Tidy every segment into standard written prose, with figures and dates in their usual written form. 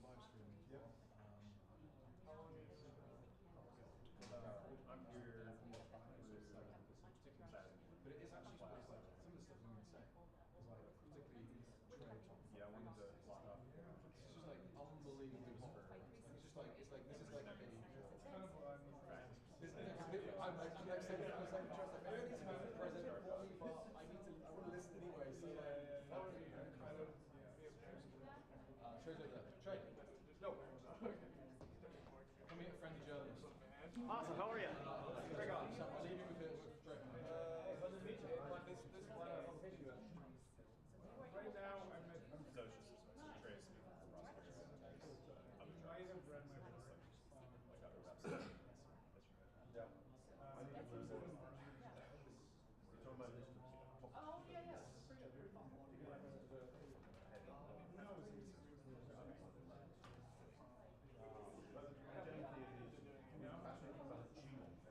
Live streaming. Yep. I'm here But it is actually like some of the stuff I'm saying is like particularly trade. Yeah, I wanted to stop. It's just like unbelievably hot. It's just like this is like a It's kind of what I'm this I'm like saying I was like trust maybe I need to have a present for me, but I want to listen anyway. So that would be kind of Trey's over there. Trey. No. Come here, friendly journalist. Awesome, how are you? Greg, I'll leave you with Trey. right now I'm at So it's just Trey speaking for prosecutor. I have read my book. Like other websites. Yeah. Oh, yeah. I'm passionate about genome.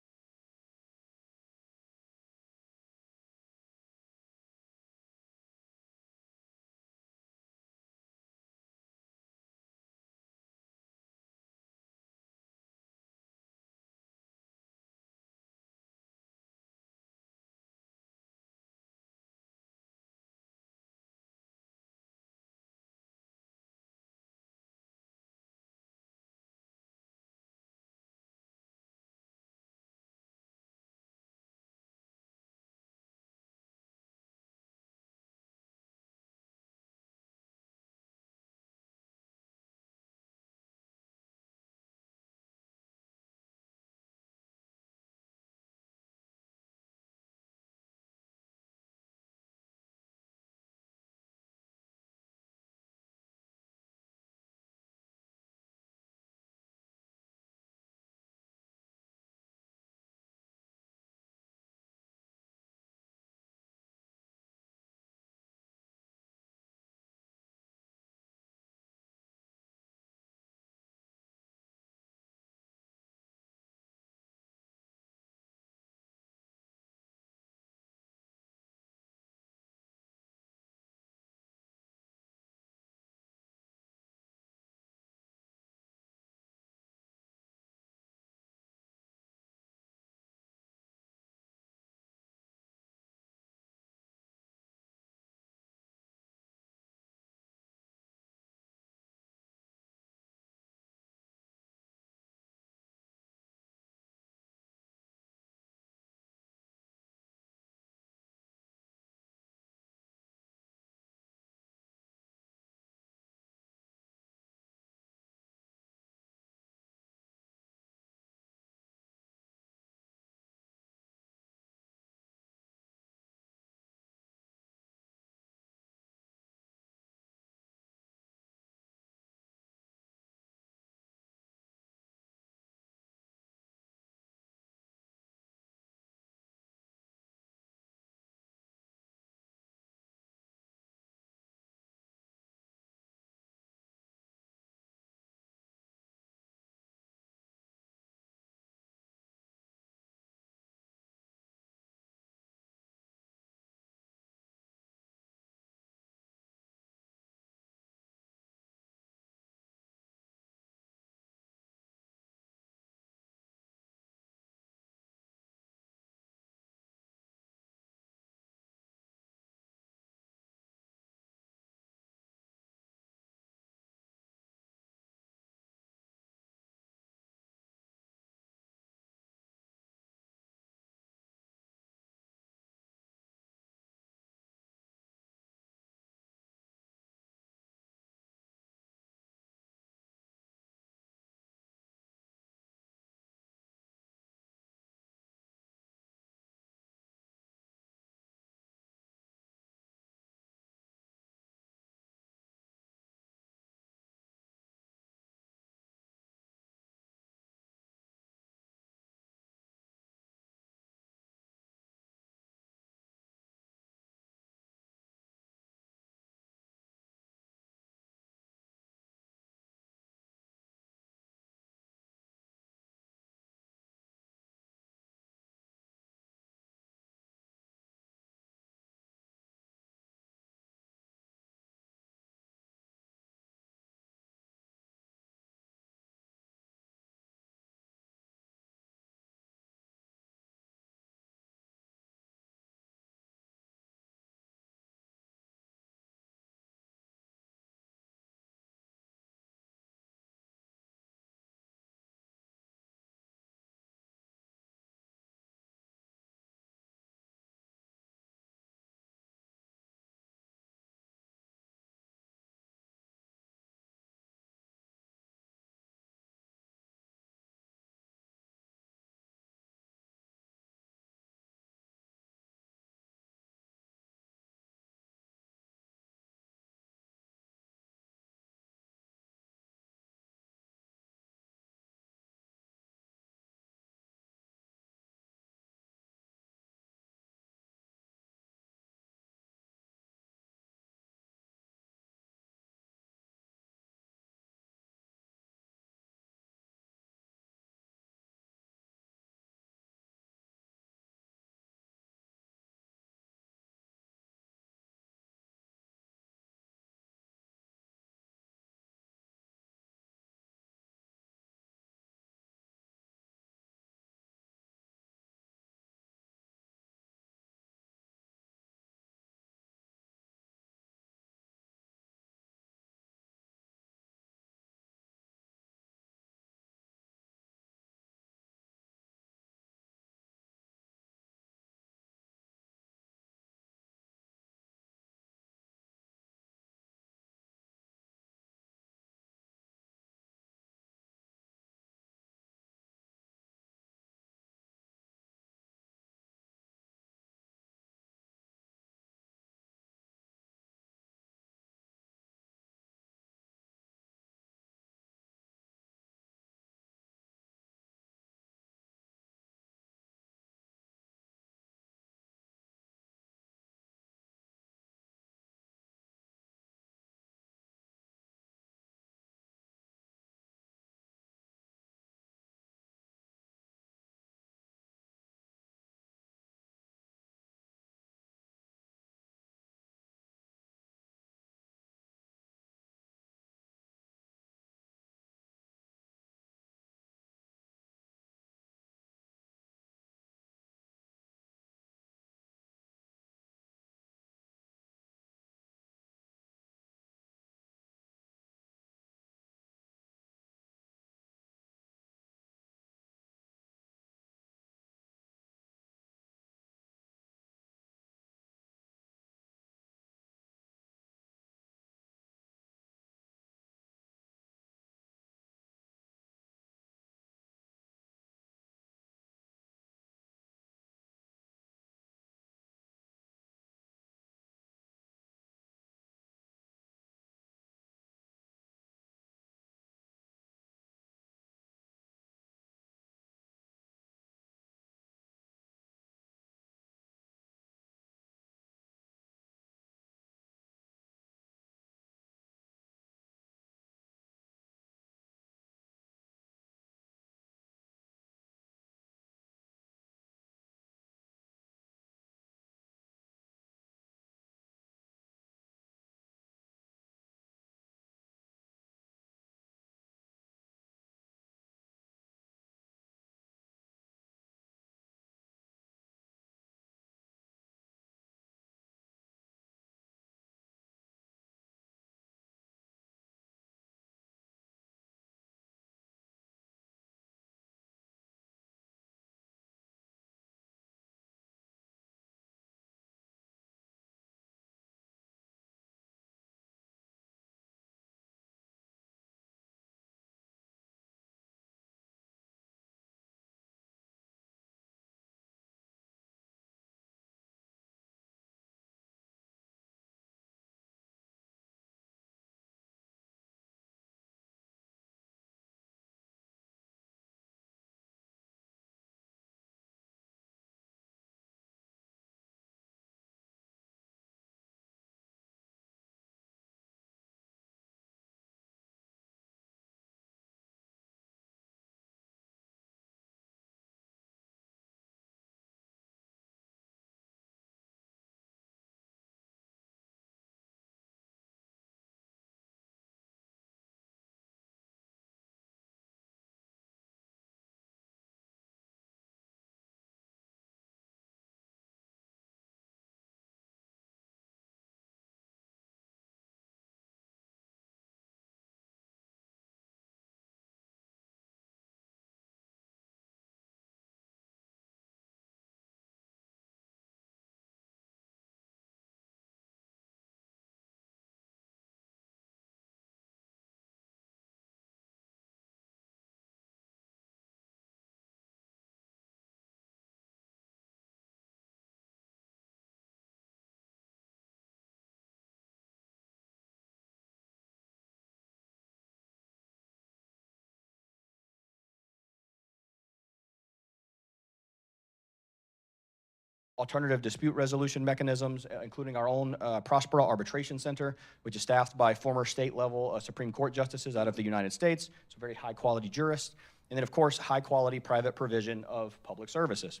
alternative dispute resolution mechanisms, including our own Prospera Arbitration Center, which is staffed by former state-level Supreme Court justices out of the United States, so very high-quality jurists. And then, of course, high-quality private provision of public services.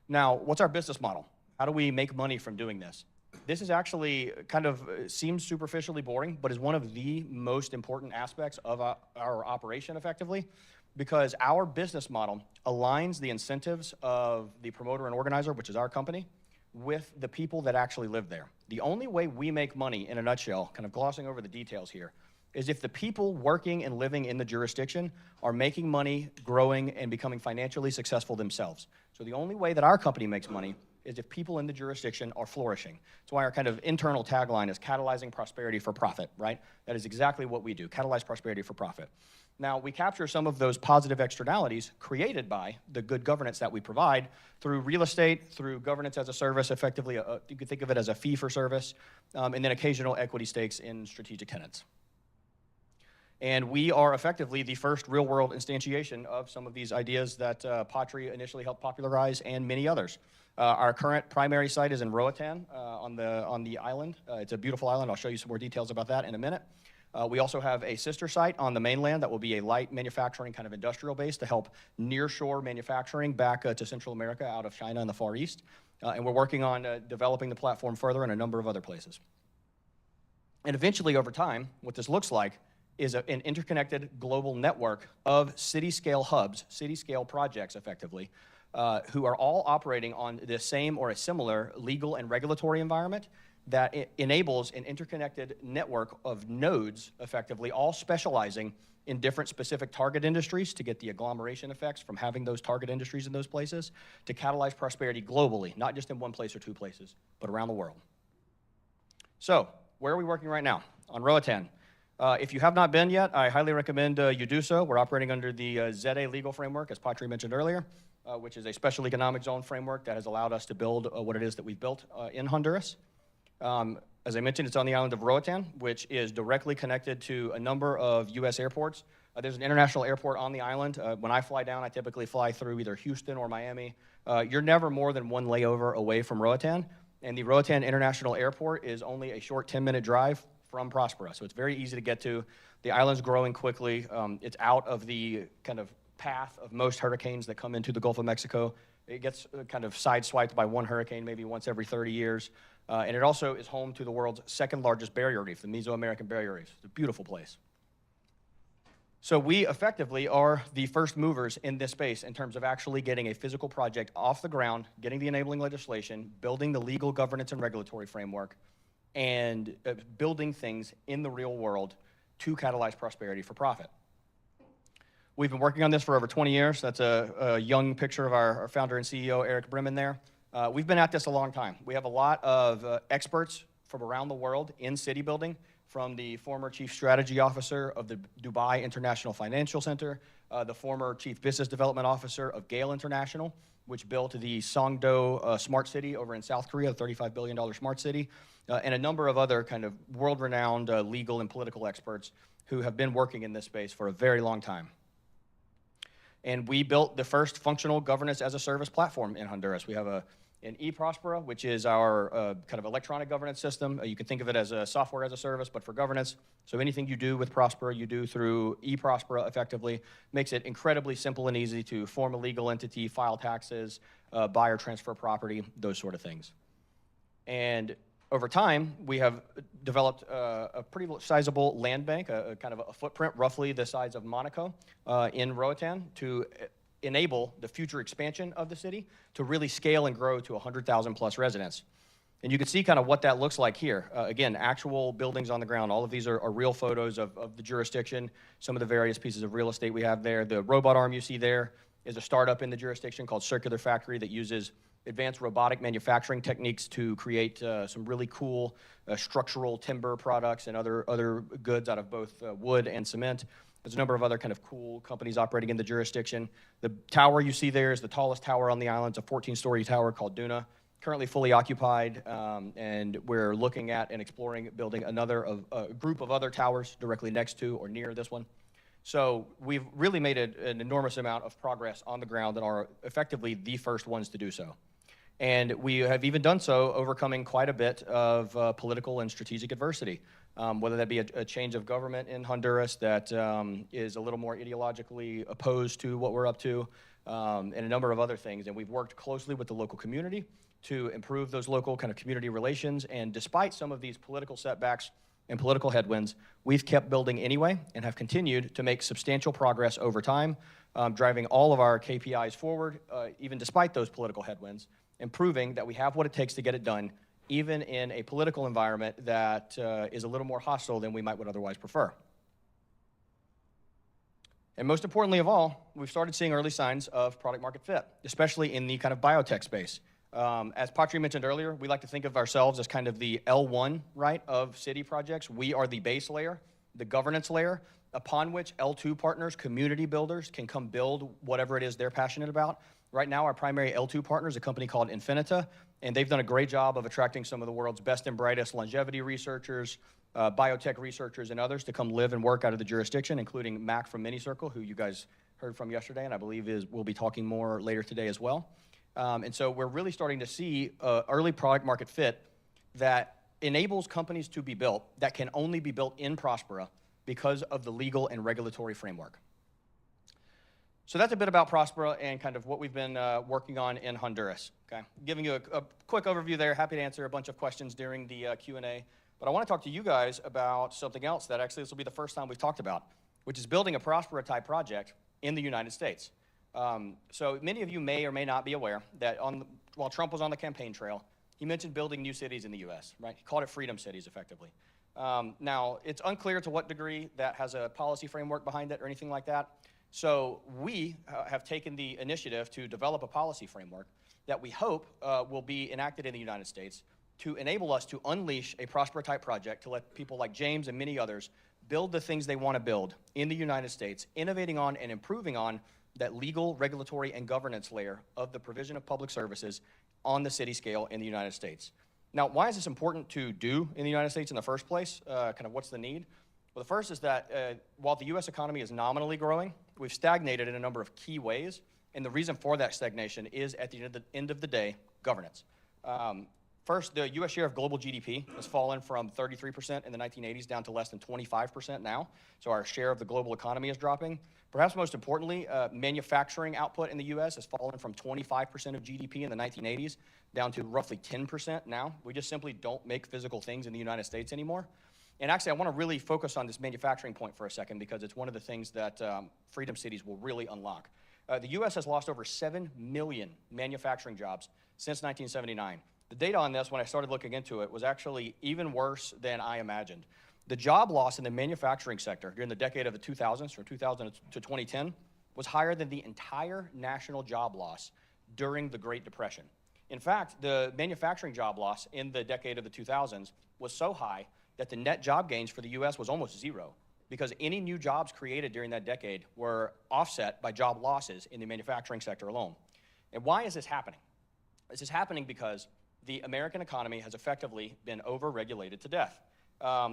Now, what's our business model? How do we make money from doing this? This is actually kind of seems superficially boring, but is one of the most important aspects of our operation effectively, because our business model aligns the incentives of the promoter and organizer, which is our company, with the people that actually live there. The only way we make money, in a nutshell, kind of glossing over the details here, is if the people working and living in the jurisdiction are making money, growing, and becoming financially successful themselves. So the only way that our company makes money is if people in the jurisdiction are flourishing. That's why our kind of internal tagline is catalyzing prosperity for profit, right? That is exactly what we do, catalyze prosperity for profit. Now, we capture some of those positive externalities created by the good governance that we provide through real estate, through governance as a service, effectively, you could think of it as a fee for service, and then occasional equity stakes in strategic tenants. And we are effectively the first real-world instantiation of some of these ideas that Patri initially helped popularize, and many others. Our current primary site is in Roatan on the island. It's a beautiful island. I'll show you some more details about that in a minute. We also have a sister site on the mainland that will be a light manufacturing kind of industrial base to help nearshore manufacturing back to Central America out of China and the Far East. And we're working on developing the platform further in a number of other places. And eventually, over time, what this looks like is an interconnected global network of city-scale hubs, city-scale projects, effectively, who are all operating on the same or a similar legal and regulatory environment that enables an interconnected network of nodes, effectively, all specializing in different specific target industries to get the agglomeration effects from having those target industries in those places to catalyze prosperity globally, not just in one place or two places, but around the world. So, where are we working right now? On Roatan. If you have not been yet, I highly recommend you do so. We're operating under the ZE legal framework, as Patri mentioned earlier, which is a special economic zone framework that has allowed us to build what it is that we've built in Honduras. As I mentioned, it's on the island of Roatan, which is directly connected to a number of U.S. airports. There's an international airport on the island. When I fly down, I typically fly through either Houston or Miami. You're never more than one layover away from Roatan, and the Roatan International Airport is only a short 10-minute drive from Prospera, so it's very easy to get to. The island's growing quickly. It's out of the kind of path of most hurricanes that come into the Gulf of Mexico. It gets kind of sideswiped by one hurricane maybe once every 30 years. And it also is home to the world's second largest barrier reef, the Mesoamerican Barrier Reef. It's a beautiful place. So we effectively are the first movers in this space in terms of actually getting a physical project off the ground, getting the enabling legislation, building the legal governance and regulatory framework, and building things in the real world to catalyze prosperity for profit. We've been working on this for over 20 years. That's a young picture of our founder and CEO, Eric Bremen there. We've been at this a long time. We have a lot of experts from around the world in city building, from the former chief strategy officer of the Dubai International Financial Center, the former chief business development officer of Gale International, which built the Songdo smart city over in South Korea, a $35 billion smart city, and a number of other kind of world-renowned legal and political experts who have been working in this space for a very long time. And we built the first functional governance as a service platform in Honduras. We have an eProspera, which is our kind of electronic governance system. You can think of it as a software as a service, but for governance. So anything you do with Prospera, you do through eProspera effectively. Makes it incredibly simple and easy to form a legal entity, file taxes, buy or transfer property, those sort of things. And over time, we have developed a pretty sizable land bank, a kind of a footprint roughly the size of Monaco in Roatan to enable the future expansion of the city to really scale and grow to 100,000 plus residents. And you can see kind of what that looks like here. Again, actual buildings on the ground. All of these are real photos of the jurisdiction, some of the various pieces of real estate we have there. The robot arm you see there is a startup in the jurisdiction called Circular Factory that uses advanced robotic manufacturing techniques to create some really cool structural timber products and other goods out of both wood and cement. There's a number of other kind of cool companies operating in the jurisdiction. The tower you see there is the tallest tower on the island. It's a 14-story tower called Duna, currently fully occupied, and we're looking at and exploring building a group of other towers directly next to or near this one. So we've really made an enormous amount of progress on the ground and are effectively the first ones to do so. And we have even done so overcoming quite a bit of political and strategic adversity, whether that be a change of government in Honduras that is a little more ideologically opposed to what we're up to, and a number of other things. And we've worked closely with the local community to improve those local kind of community relations. And despite some of these political setbacks and political headwinds, we've kept building anyway and have continued to make substantial progress over time, driving all of our KPIs forward, even despite those political headwinds, and proving that we have what it takes to get it done, even in a political environment that is a little more hostile than we might would otherwise prefer. And most importantly of all, we've started seeing early signs of product market fit, especially in the kind of biotech space. As Patri mentioned earlier, we like to think of ourselves as kind of the L1, right, of city projects. We are the base layer, the governance layer, upon which L2 partners, community builders, can come build whatever it is they're passionate about. Right now, our primary L2 partner is a company called Infinita, and they've done a great job of attracting some of the world's best and brightest longevity researchers, biotech researchers, and others to come live and work out of the jurisdiction, including Mac from MiniCircle, who you guys heard from yesterday, and I believe we'll be talking more later today as well. And so we're really starting to see early product market fit that enables companies to be built that can only be built in Prospera because of the legal and regulatory framework. So that's a bit about Prospera and kind of what we've been working on in Honduras. Okay, giving you a quick overview there. Happy to answer a bunch of questions during the Q&A. But I want to talk to you guys about something else that actually this will be the first time we've talked about, which is building a Prospera type project in the United States. So many of you may or may not be aware that while Trump was on the campaign trail, he mentioned building new cities in the U.S., right? He called it freedom cities, effectively. Now, it's unclear to what degree that has a policy framework behind it or anything like that. So we have taken the initiative to develop a policy framework that we hope will be enacted in the United States to enable us to unleash a Prospera-type project to let people like James and many others build the things they want to build in the United States, innovating on and improving on that legal, regulatory, and governance layer of the provision of public services on the city scale in the United States. Now, why is this important to do in the United States in the first place? Kind of what's the need? Well, the first is that while the U.S. economy is nominally growing, we've stagnated in a number of key ways, and the reason for that stagnation is, at the end of the day, governance. First, the U.S. share of global GDP has fallen from 33% in the 1980s down to less than 25% now, so our share of the global economy is dropping. Perhaps most importantly, manufacturing output in the U.S. has fallen from 25% of GDP in the 1980s down to roughly 10% now. We just simply don't make physical things in the United States anymore. And actually, I want to really focus on this manufacturing point for a second because it's one of the things that Freedom Cities will really unlock. The U.S. has lost over 7 million manufacturing jobs since 1979. The data on this, when I started looking into it, was actually even worse than I imagined. The job loss in the manufacturing sector during the decade of the 2000s, from 2000 to 2010, was higher than the entire national job loss during the Great Depression. In fact, the manufacturing job loss in the decade of the 2000s was so high that the net job gains for the U.S. was almost zero, because any new jobs created during that decade were offset by job losses in the manufacturing sector alone. And why is this happening? This is happening because the American economy has effectively been over-regulated to death.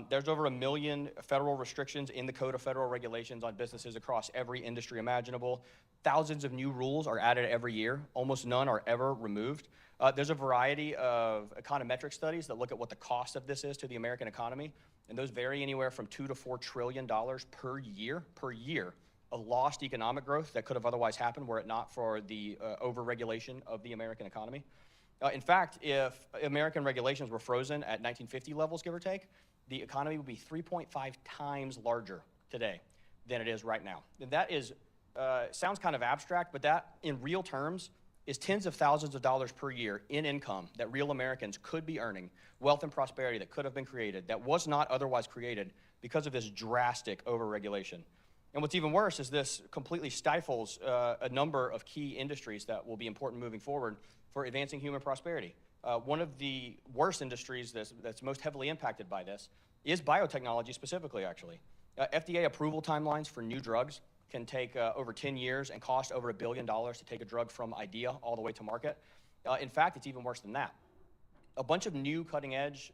There's over 1 million federal restrictions in the Code of Federal Regulations on businesses across every industry imaginable. Thousands of new rules are added every year. Almost none are ever removed. There's a variety of econometric studies that look at what the cost of this is to the American economy, and those vary anywhere from $2 to $4 trillion per year of lost economic growth that could have otherwise happened were it not for the over-regulation of the American economy. In fact, if American regulations were frozen at 1950 levels, give or take, the economy would be 3.5 times larger today than it is right now. And that is, sounds kind of abstract, but that in real terms is tens of thousands of dollars per year in income that real Americans could be earning, wealth and prosperity that could have been created, that was not otherwise created because of this drastic overregulation. And what's even worse is this completely stifles a number of key industries that will be important moving forward for advancing human prosperity. One of the worst industries that's most heavily impacted by this is biotechnology specifically, actually. FDA approval timelines for new drugs can take over 10 years and cost over $1 billion to take a drug from idea all the way to market. In fact, it's even worse than that. A bunch of new cutting-edge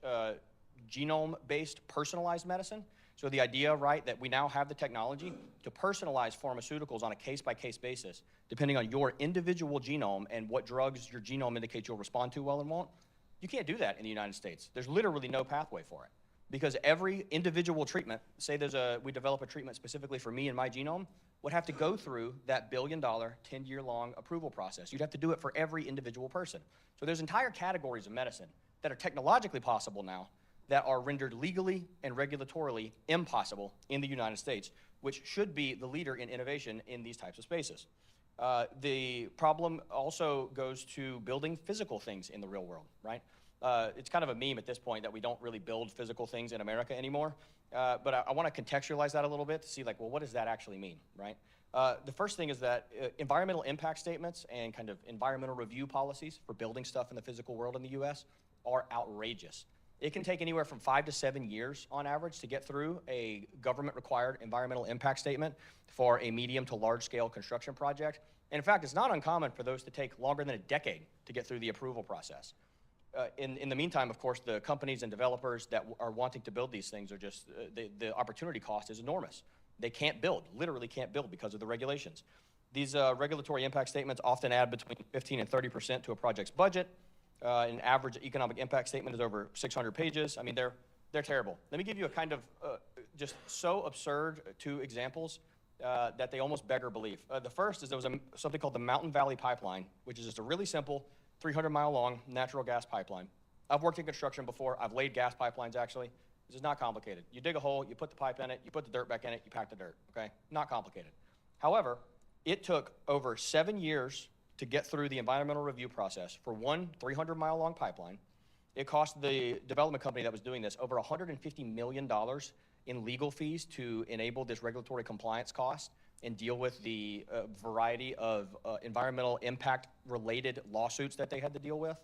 genome-based personalized medicine So the idea, right, that we now have the technology to personalize pharmaceuticals on a case-by-case basis, depending on your individual genome and what drugs your genome indicates you'll respond to well and won't, you can't do that in the United States. There's literally no pathway for it. Because every individual treatment, say we develop a treatment specifically for me and my genome, would have to go through that billion-dollar, 10-year-long approval process. You'd have to do it for every individual person. So there's entire categories of medicine that are technologically possible now that are rendered legally and regulatorily impossible in the United States, which should be the leader in innovation in these types of spaces. The problem also goes to building physical things in the real world, right? It's kind of a meme at this point that we don't really build physical things in America anymore. But I want to contextualize that a little bit to see, like, well, what does that actually mean, right? The first thing is that environmental impact statements and kind of environmental review policies for building stuff in the physical world in the US are outrageous. It can take anywhere from 5 to 7 years on average to get through a government-required environmental impact statement for a medium to large-scale construction project. And in fact, it's not uncommon for those to take longer than a decade to get through the approval process. In the meantime, of course, the companies and developers that are wanting to build these things are just, the opportunity cost is enormous. They can't build, literally can't build because of the regulations. These regulatory impact statements often add between 15 and 30% to a project's budget. An average economic impact statement is over 600 pages. I mean, they're terrible. Let me give you a kind of just so absurd 2 examples that they almost beggar belief. The first is there was something called the Mountain Valley Pipeline, which is just a really simple 300-mile-long natural gas pipeline. I've worked in construction before. I've laid gas pipelines, actually. This is not complicated. You dig a hole, you put the pipe in it, you put the dirt back in it, you pack the dirt, okay? Not complicated. However, it took over 7 years to get through the environmental review process for one 300-mile-long pipeline. It cost the development company that was doing this over $150 million in legal fees to enable this regulatory compliance cost and deal with the variety of environmental impact-related lawsuits that they had to deal with.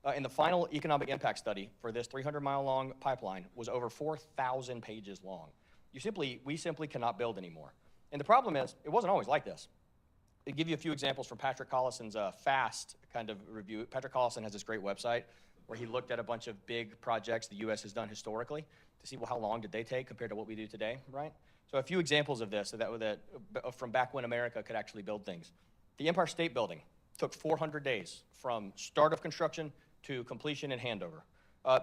And the final economic impact study for this 300-mile-long pipeline was over 4,000 pages long. We simply cannot build anymore. And the problem is, it wasn't always like this. I'll give you a few examples from Patrick Collison's FAST kind of review. Patrick Collison has this great website where he looked at a bunch of big projects the U.S. has done historically to see, well, how long did they take compared to what we do today, right? So a few examples of this that from back when America could actually build things. The Empire State Building took 400 days from start of construction to completion and handover.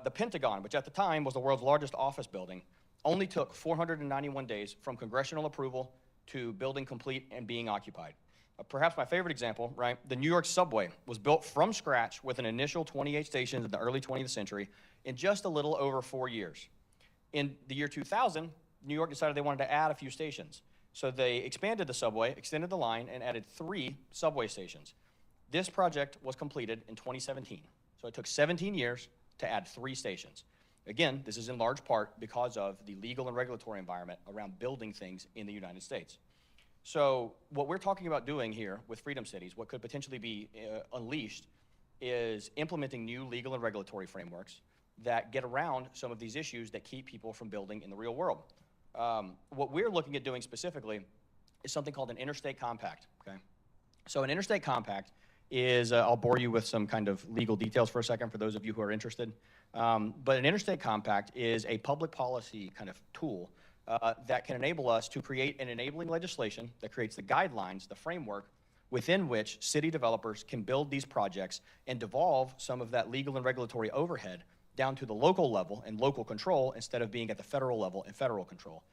The Pentagon, which at the time was the world's largest office building, only took 491 days from congressional approval to building complete and being occupied. Perhaps my favorite example, right? The New York subway was built from scratch with an initial 28 stations in the early 20th century in just a little over 4 years. In the year 2000, New York decided they wanted to add a few stations. So they expanded the subway, extended the line, and added 3 subway stations. This project was completed in 2017. So it took 17 years to add 3 stations. Again, this is in large part because of the legal and regulatory environment around building things in the United States. So what we're talking about doing here with Freedom Cities, what could potentially be unleashed, is implementing new legal and regulatory frameworks that get around some of these issues that keep people from building in the real world. What we're looking at doing specifically is something called an interstate compact, okay? So an interstate compact is, I'll bore you with some kind of legal details for a second for those of you who are interested. But an interstate compact is a public policy kind of tool that can enable us to create an enabling legislation that creates the guidelines, the framework within which city developers can build these projects and devolve some of that legal and regulatory overhead down to the local level and local control instead of being at the federal level and federal control.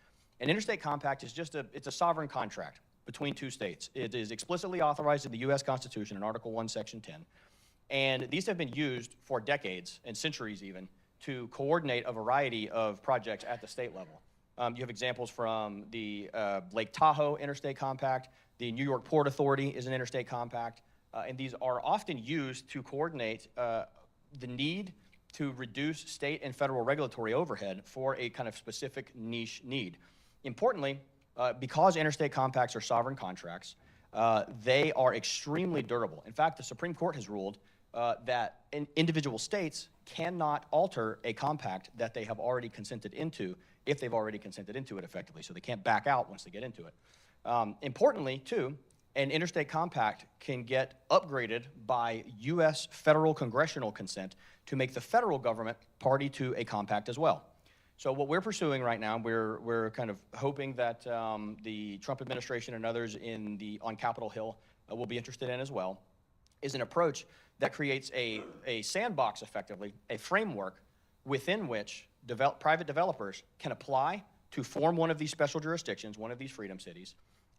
An interstate compact is just it's a sovereign contract between two states. It is explicitly authorized in the U.S. Constitution in Article 1, Section 10. And these have been used for decades and centuries even to coordinate a variety of projects at the state level. You have examples from the Lake Tahoe Interstate Compact. The New York Port Authority is an interstate compact. And these are often used to coordinate the need to reduce state and federal regulatory overhead for a kind of specific niche need. Importantly, because interstate compacts are sovereign contracts, they are extremely durable. In fact, the Supreme Court has ruled that individual states cannot alter a compact that they have already consented into if they've already consented into it effectively. So they can't back out once they get into it. Importantly, too, an interstate compact can get upgraded by U.S. federal congressional consent to make the federal government party to a compact as well. So what we're pursuing right now, we're kind of hoping that the Trump administration and others on Capitol Hill will be interested in as well, is an approach that creates a sandbox, effectively, a framework within which private developers can apply to form one of these special jurisdictions, one of these freedom cities,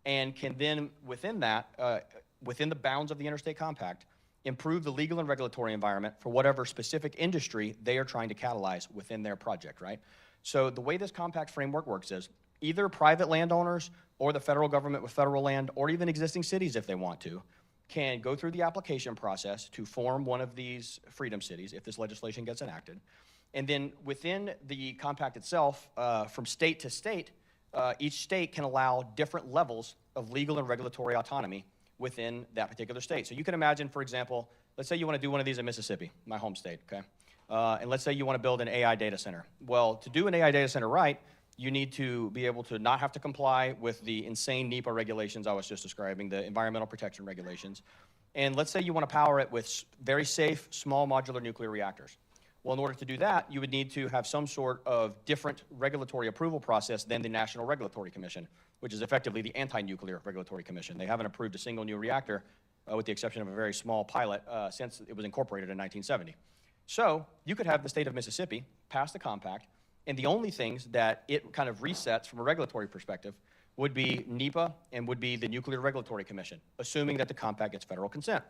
and can then, within that, within the bounds of the Interstate Compact, improve the legal and regulatory environment for whatever specific industry they are trying to catalyze within their project, right? So the way this compact framework works is either private landowners or the federal government with federal land, or even existing cities if they want to, can go through the application process to form one of these freedom cities if this legislation gets enacted. And then within the compact itself, from state to state, each state can allow different levels of legal and regulatory autonomy within that particular state. So you can imagine, for example, let's say you want to do one of these in Mississippi, my home state, okay? And let's say you want to build an AI data center. Well, to do an AI data center right, you need to be able to not have to comply with the insane NEPA regulations I was just describing, the environmental protection regulations. And let's say you want to power it with very safe, small modular nuclear reactors. Well, in order to do that, you would need to have some sort of different regulatory approval process than the National Regulatory Commission, which is effectively the Anti-Nuclear Regulatory Commission. They haven't approved a single new reactor, with the exception of a very small pilot, since it was incorporated in 1970. So you could have the state of Mississippi pass the compact, and the only things that it kind of resets from a regulatory perspective would be NEPA and would be the Nuclear Regulatory Commission, assuming that the compact gets federal consent.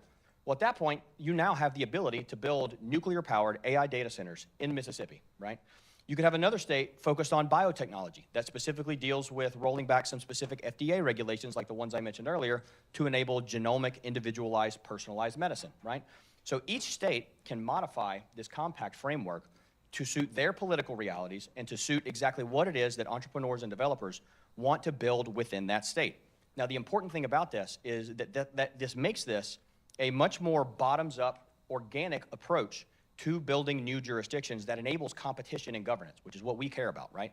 Well, at that point, you now have the ability to build nuclear-powered AI data centers in Mississippi, right? You could have another state focused on biotechnology that specifically deals with rolling back some specific FDA regulations like the ones I mentioned earlier to enable genomic, individualized, personalized medicine, right? So each state can modify this compact framework to suit their political realities and to suit exactly what it is that entrepreneurs and developers want to build within that state. Now, the important thing about this is that this makes this a much more bottoms-up, organic approach to building new jurisdictions that enables competition and governance, which is what we care about, right?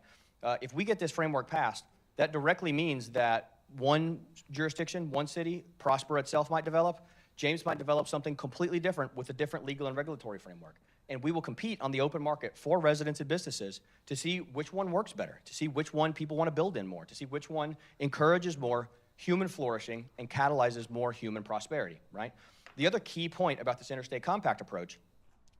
If we get this framework passed, that directly means that one jurisdiction, one city, Prospera itself might develop, James might develop something completely different with a different legal and regulatory framework. And we will compete on the open market for residents and businesses to see which one works better, to see which one people want to build in more, to see which one encourages more human flourishing and catalyzes more human prosperity, right? The other key point about this interstate compact approach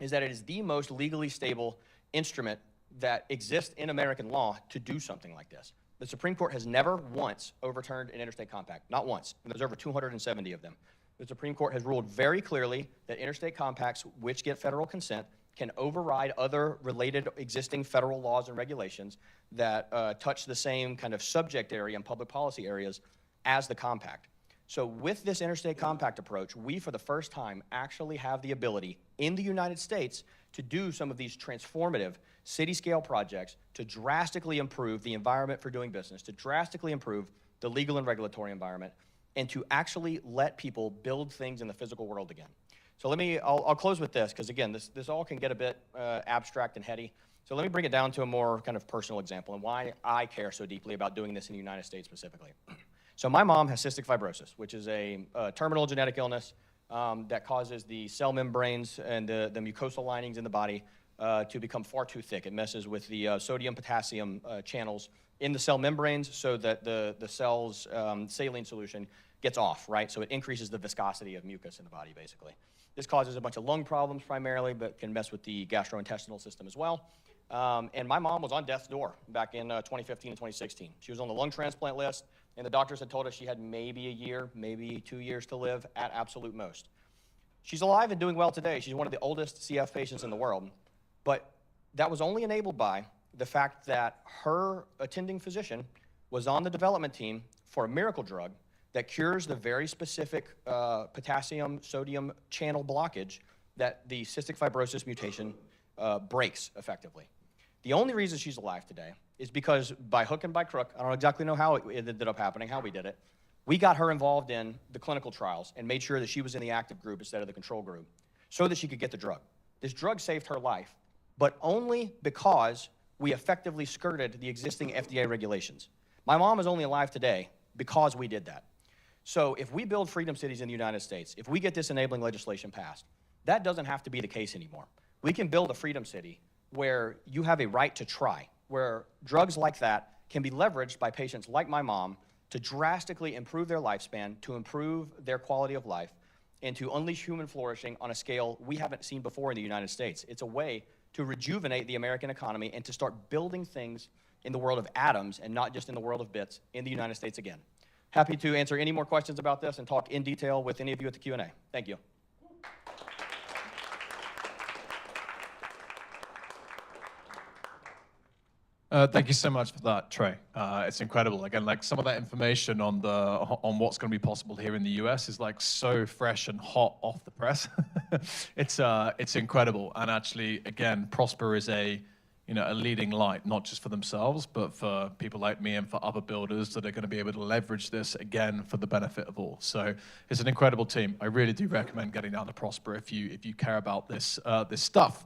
is that it is the most legally stable instrument that exists in American law to do something like this. The Supreme Court has never once overturned an interstate compact, not once, and there's over 270 of them. The Supreme Court has ruled very clearly that interstate compacts, which get federal consent, can override other related existing federal laws and regulations that touch the same kind of subject area and public policy areas as the compact. So with this interstate compact approach, we, for the first time, actually have the ability in the United States to do some of these transformative city-scale projects to drastically improve the environment for doing business, to drastically improve the legal and regulatory environment, and to actually let people build things in the physical world again. So I'll close with this, because again, this all can get a bit abstract and heady. So let me bring it down to a more kind of personal example and why I care so deeply about doing this in the United States specifically. So my mom has cystic fibrosis, which is a terminal genetic illness that causes the cell membranes and the mucosal linings in the body to become far too thick. It messes with the sodium-potassium channels in the cell membranes so that the cell's saline solution gets off, right? So it increases the viscosity of mucus in the body, basically. This causes a bunch of lung problems primarily, but can mess with the gastrointestinal system as well. And my mom was on death's door back in 2015 and 2016. She was on the lung transplant list, and the doctors had told us she had maybe a year, maybe 2 years to live at absolute most. She's alive and doing well today. She's one of the oldest CF patients in the world. But that was only enabled by the fact that her attending physician was on the development team for a miracle drug that cures the very specific potassium-sodium channel blockage that the cystic fibrosis mutation breaks effectively. The only reason she's alive today is because by hook and by crook, I don't exactly know how it ended up happening, how we did it, we got her involved in the clinical trials and made sure that she was in the active group instead of the control group so that she could get the drug. This drug saved her life, but only because we effectively skirted the existing FDA regulations. My mom is only alive today because we did that. So if we build freedom cities in the United States, if we get this enabling legislation passed, that doesn't have to be the case anymore. We can build a freedom city where you have a right to try. where drugs like that can be leveraged by patients like my mom to drastically improve their lifespan, to improve their quality of life, and to unleash human flourishing on a scale we haven't seen before in the United States. It's a way to rejuvenate the American economy and to start building things in the world of atoms and not just in the world of bits in the United States again. Happy to answer any more questions about this and talk in detail with any of you at the Q&A. Thank you. Thank you so much for that, Trey. It's incredible. Again, like some of that information on what's going to be possible here in the US is like so fresh and hot off the press. It's incredible. And actually, again, Prosper is a leading light, not just for themselves, but for people like me and for other builders that are going to be able to leverage this again for the benefit of all. So it's an incredible team. I really do recommend getting down to Prosper if you care about this stuff.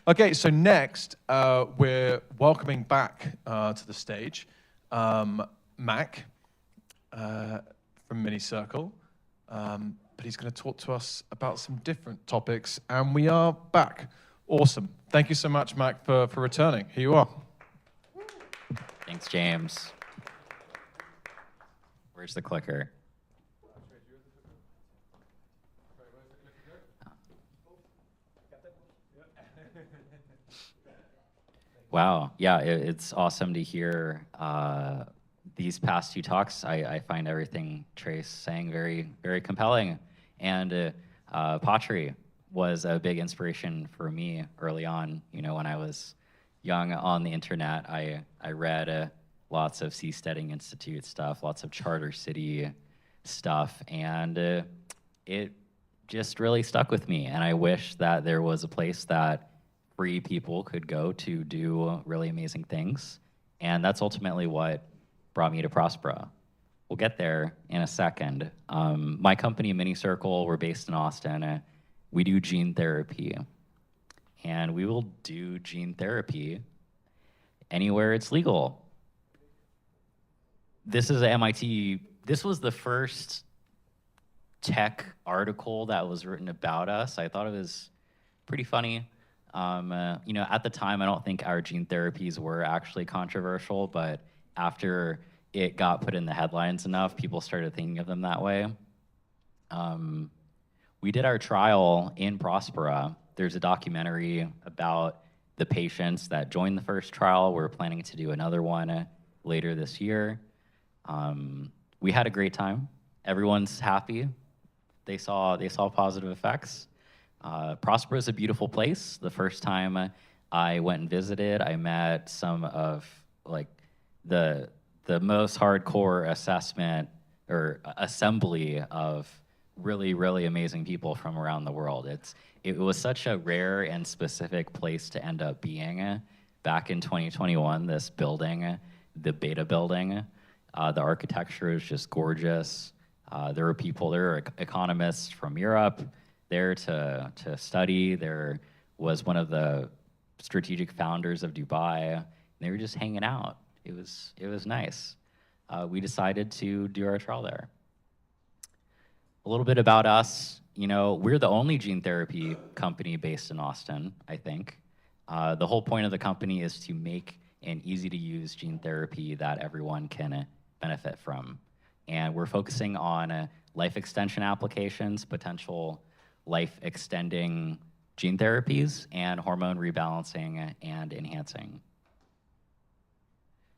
Okay, so next, we're welcoming back to the stage Mac from Minicircle, but he's going to talk to us about some different topics, and we are back. Awesome. Thank you so much, Mac, for returning. Here you are. Thanks, James. Where's the clicker? Wow, yeah, it's awesome to hear these past two talks. I find everything Trace saying very, very compelling. And Patri was a big inspiration for me early on. You know, when I was young on the internet, I read lots of Seasteading Institute stuff, lots of Charter City stuff, and it just really stuck with me. And I wish that there was a place that free people could go to do really amazing things. And that's ultimately what brought me to Prospera. We'll get there in a second. My company, Minicircle, we're based in Austin. We do gene therapy. And we will do gene therapy anywhere it's legal. This is MIT. This was the first tech article that was written about us. I thought it was pretty funny. You know, at the time, I don't think our gene therapies were actually controversial, but after it got put in the headlines enough, people started thinking of them that way. We did our trial in Prospera. There's a documentary about the patients that joined the first trial. We're planning to do another one later this year. We had a great time. Everyone's happy. They saw positive effects. Prospera is a beautiful place. The first time I went and visited, I met some of like the most hardcore assembly of really, really amazing people from around the world. It was such a rare and specific place to end up being back in 2021, this building, the Beta building. The architecture is just gorgeous. There were economists from Europe there to study. There was one of the strategic founders of Dubai. And they were just hanging out. It was nice. We decided to do our trial there. A little bit about us. You know, we're the only gene therapy company based in Austin, I think. The whole point of the company is to make an easy-to-use gene therapy that everyone can benefit from. And we're focusing on life extension applications, potential life-extending gene therapies, and hormone rebalancing and enhancing.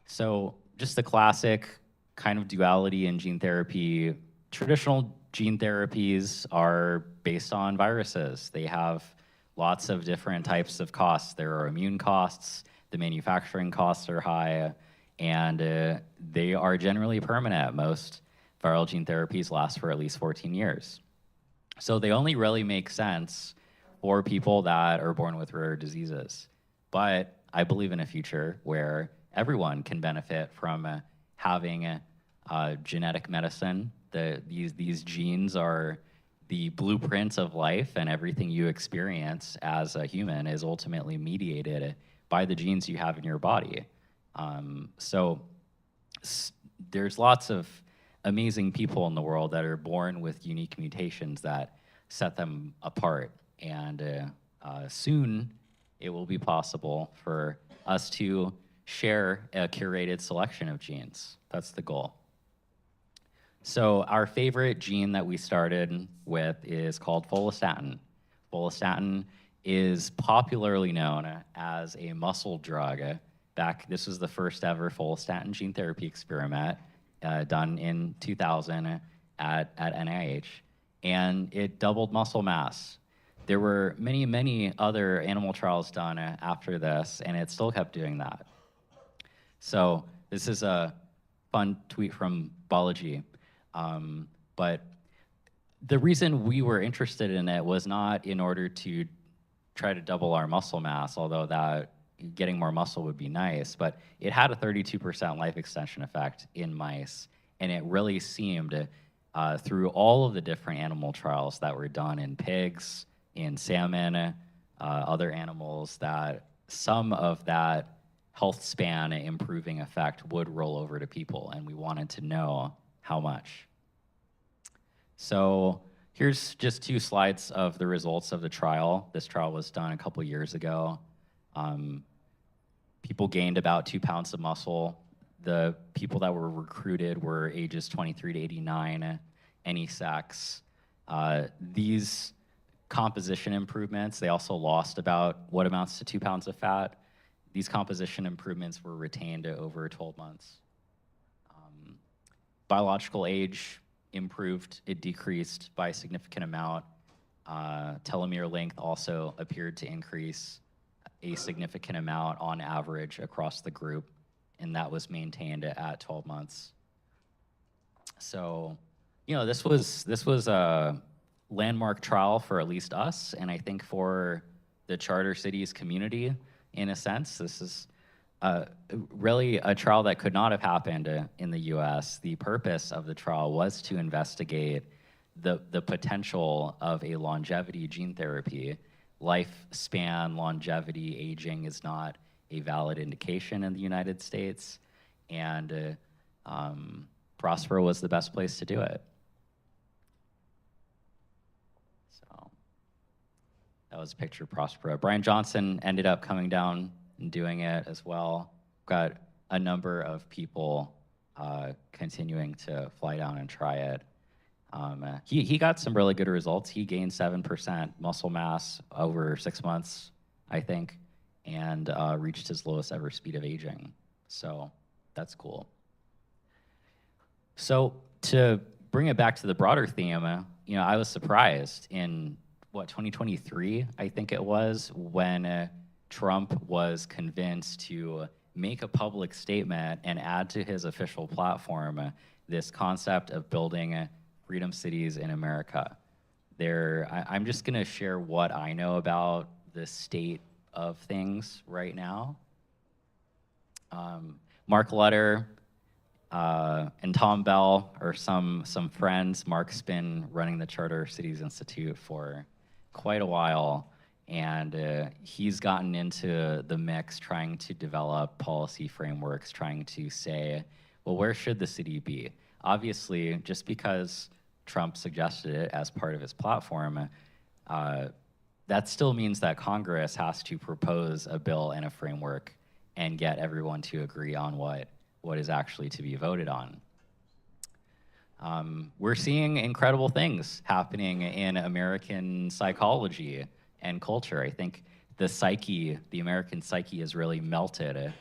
So just the classic kind of duality in gene therapy. Traditional gene therapies are based on viruses. They have lots of different types of costs. There are immune costs, the manufacturing costs are high, and they are generally permanent. Most viral gene therapies last for at least 14 years. So they only really make sense for people that are born with rare diseases. But I believe in a future where everyone can benefit from having genetic medicine. These genes are the blueprints of life, and everything you experience as a human is ultimately mediated by the genes you have in your body. So there's lots of amazing people in the world that are born with unique mutations that set them apart. And soon it will be possible for us to share a curated selection of genes. That's the goal. So our favorite gene that we started with is called follistatin. Follistatin is popularly known as a muscle drug. This was the first ever follistatin gene therapy experiment done in 2000 at NIH, and it doubled muscle mass. There were many, many other animal trials done after this, and it still kept doing that. So this is a fun tweet from Balaji. But the reason we were interested in it was not in order to try to double our muscle mass, although that getting more muscle would be nice, but it had a 32% life extension effect in mice, and it really seemed through all of the different animal trials that were done in pigs, in salmon, other animals, that some of that health span improving effect would roll over to people, and we wanted to know how much. So here's just 2 slides of the results of the trial. This trial was done a couple years ago. People gained about 2 pounds of muscle. The people that were recruited were ages 23 to 89, any sex. These composition improvements, they also lost about what amounts to 2 pounds of fat. These composition improvements were retained over 12 months. Biological age improved. It decreased by a significant amount. Telomere length also appeared to increase a significant amount on average across the group, and that was maintained at 12 months. So, you know, this was a landmark trial for at least us, and I think for the Charter Cities community, in a sense. This is really a trial that could not have happened in the US. The purpose of the trial was to investigate the potential of a longevity gene therapy. Lifespan, longevity, aging is not a valid indication in the United States, and Prospero was the best place to do it. So that was a picture of Prospero. Brian Johnson ended up coming down and doing it as well. Got a number of people continuing to fly down and try it. He got some really good results. He gained 7% muscle mass over 6 months, I think, and reached his lowest ever speed of aging. So that's cool. So to bring it back to the broader theme, you know, I was surprised in 2023, I think it was, when Trump was convinced to make a public statement and add to his official platform this concept of building freedom cities in America. I'm just gonna share what I know about the state of things right now. Mark Lutter and Tom Bell are some friends. Mark's been running the Charter Cities Institute for quite a while, and he's gotten into the mix trying to develop policy frameworks, trying to say, well, where should the city be? Obviously, just because Trump suggested it as part of his platform, that still means that Congress has to propose a bill and a framework and get everyone to agree on what is actually to be voted on. We're seeing incredible things happening in American psychology and culture. I think the American psyche has really melted,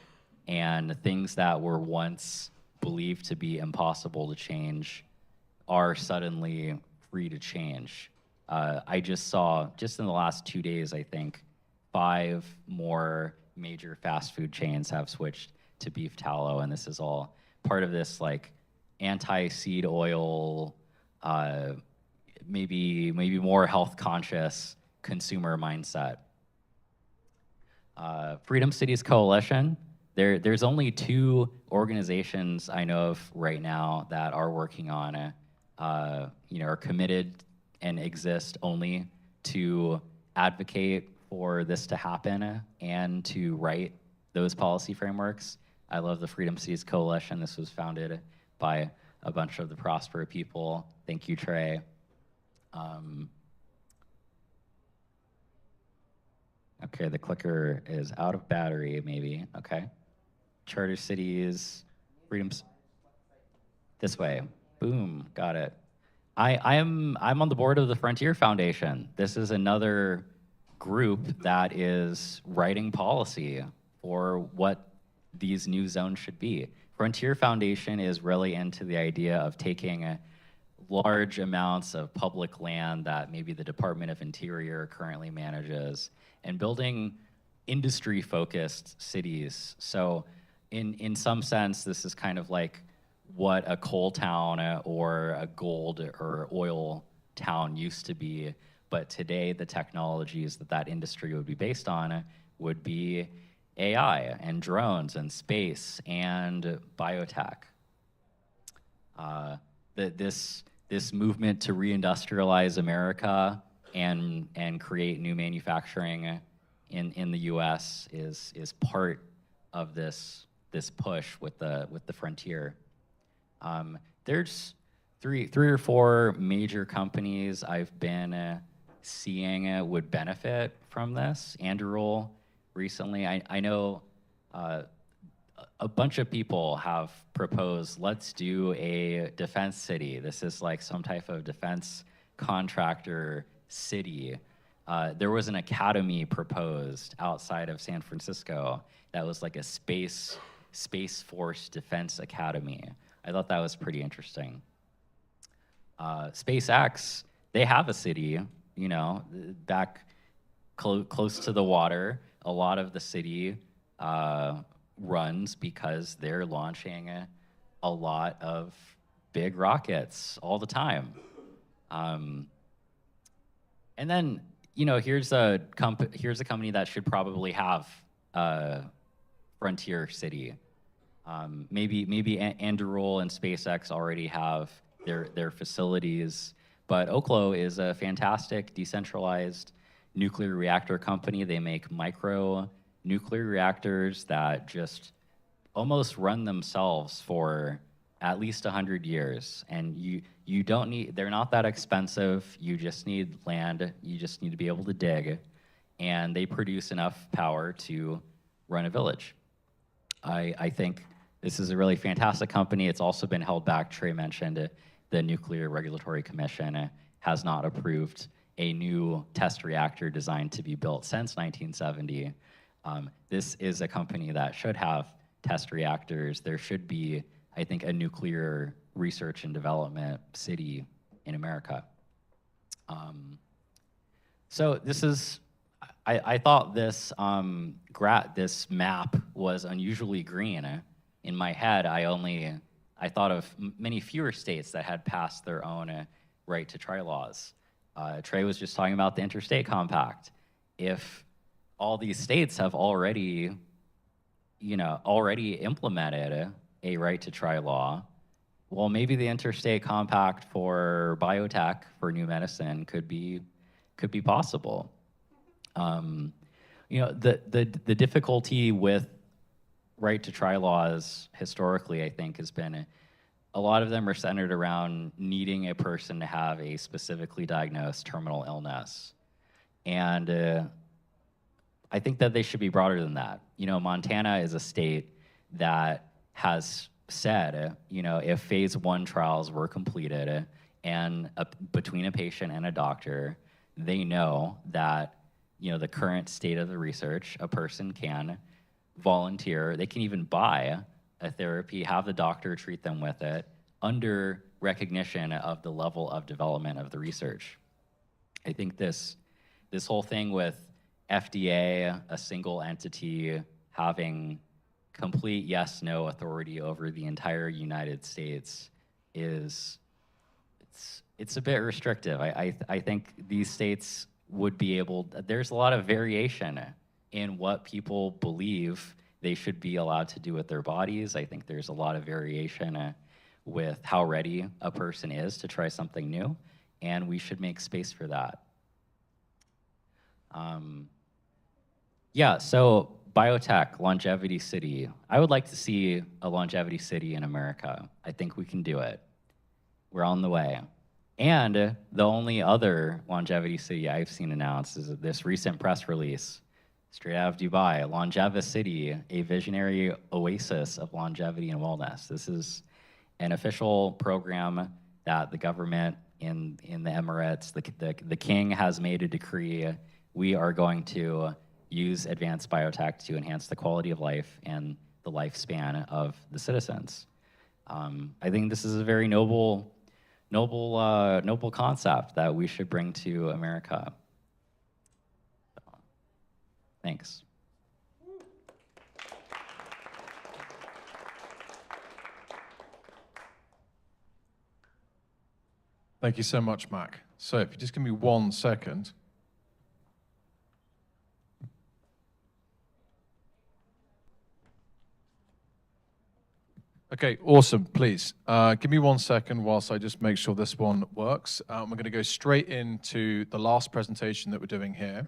and things that were once believed to be impossible to change are suddenly free to change. I just saw, just in the last 2 days, I think, 5 more major fast food chains have switched to beef tallow, and this is all part of this like anti-seed oil, maybe more health conscious consumer mindset. Freedom Cities Coalition, there's only 2 organizations I know of right now that are working on are committed and exist only to advocate for this to happen and to write those policy frameworks. I love the Freedom Cities Coalition. This was founded by a bunch of the Prospero people. Thank you, Trey. Okay, the clicker is out of battery, maybe. Okay. charter cities, freedoms. This way. Boom, got it. I'm on the board of the Frontier Foundation. This is another group that is writing policy for what these new zones should be. Frontier Foundation is really into the idea of taking large amounts of public land that maybe the Department of Interior currently manages and building industry-focused cities. So in some sense, this is kind of like what a coal town or a gold or oil town used to be, but today the technologies that industry would be based on would be AI and drones and space and biotech. This movement to reindustrialize America and create new manufacturing in the U.S. is part of this push with the frontier. There's three or four major companies I've been seeing would benefit from this. Anduril recently, I know a bunch of people have proposed, let's do a defense city. This is like some type of defense contractor city. There was an academy proposed outside of San Francisco that was like a Space Force Defense Academy. I thought that was pretty interesting. SpaceX, they have a city, you know, back close to the water. A lot of the city runs because they're launching a lot of big rockets all the time. And then, you know, here's a company that should probably have a frontier city. Maybe Anduril and SpaceX already have their facilities, but Oklo is a fantastic decentralized nuclear reactor company. They make micro nuclear reactors that just almost run themselves for at least 100 years. And you don't need, they're not that expensive. You just need land. You just need to be able to dig. And they produce enough power to run a village. I think this is a really fantastic company. It's also been held back. Trey mentioned the Nuclear Regulatory Commission has not approved a new test reactor designed to be built since 1970. This is a company that should have test reactors. There should be, I think, a nuclear research and development city in America. So this is, I thought this this map was unusually green. In my head, I thought of many fewer states that had passed their own right to try laws. Trey was just talking about the Interstate Compact. If all these states have already implemented a right to try law, well, maybe the Interstate Compact for biotech, for new medicine, could be possible. The difficulty with right to try laws historically, I think, has been a lot of them are centered around needing a person to have a specifically diagnosed terminal illness. And I think that they should be broader than that. You know, Montana is a state that has said, you know, if phase 1 trials were completed and between a patient and a doctor, they know that, you know, the current state of the research, a person can volunteer, they can even buy a therapy, have the doctor treat them with it under recognition of the level of development of the research. I think this whole thing with FDA, a single entity, having complete yes/no authority over the entire United States it's a bit restrictive. I think these states would be able, there's a lot of variation in what people believe they should be allowed to do with their bodies. I think there's a lot of variation with how ready a person is to try something new, and we should make space for that. Yeah, so biotech, longevity city. I would like to see a longevity city in America. I think we can do it. We're on the way. And the only other longevity city I've seen announced is this recent press release straight out of Dubai, Longeva City, a visionary oasis of longevity and wellness. This is an official program that the government in the Emirates, the king has made a decree. We are going to use advanced biotech to enhance the quality of life and the lifespan of the citizens. I think this is a very noble concept that we should bring to America. Thanks. Thank you so much, Mac. So if you just give me 1 second. Okay, awesome, please. Give me 1 second whilst I just make sure this one works. We're gonna go straight into the last presentation that we're doing here.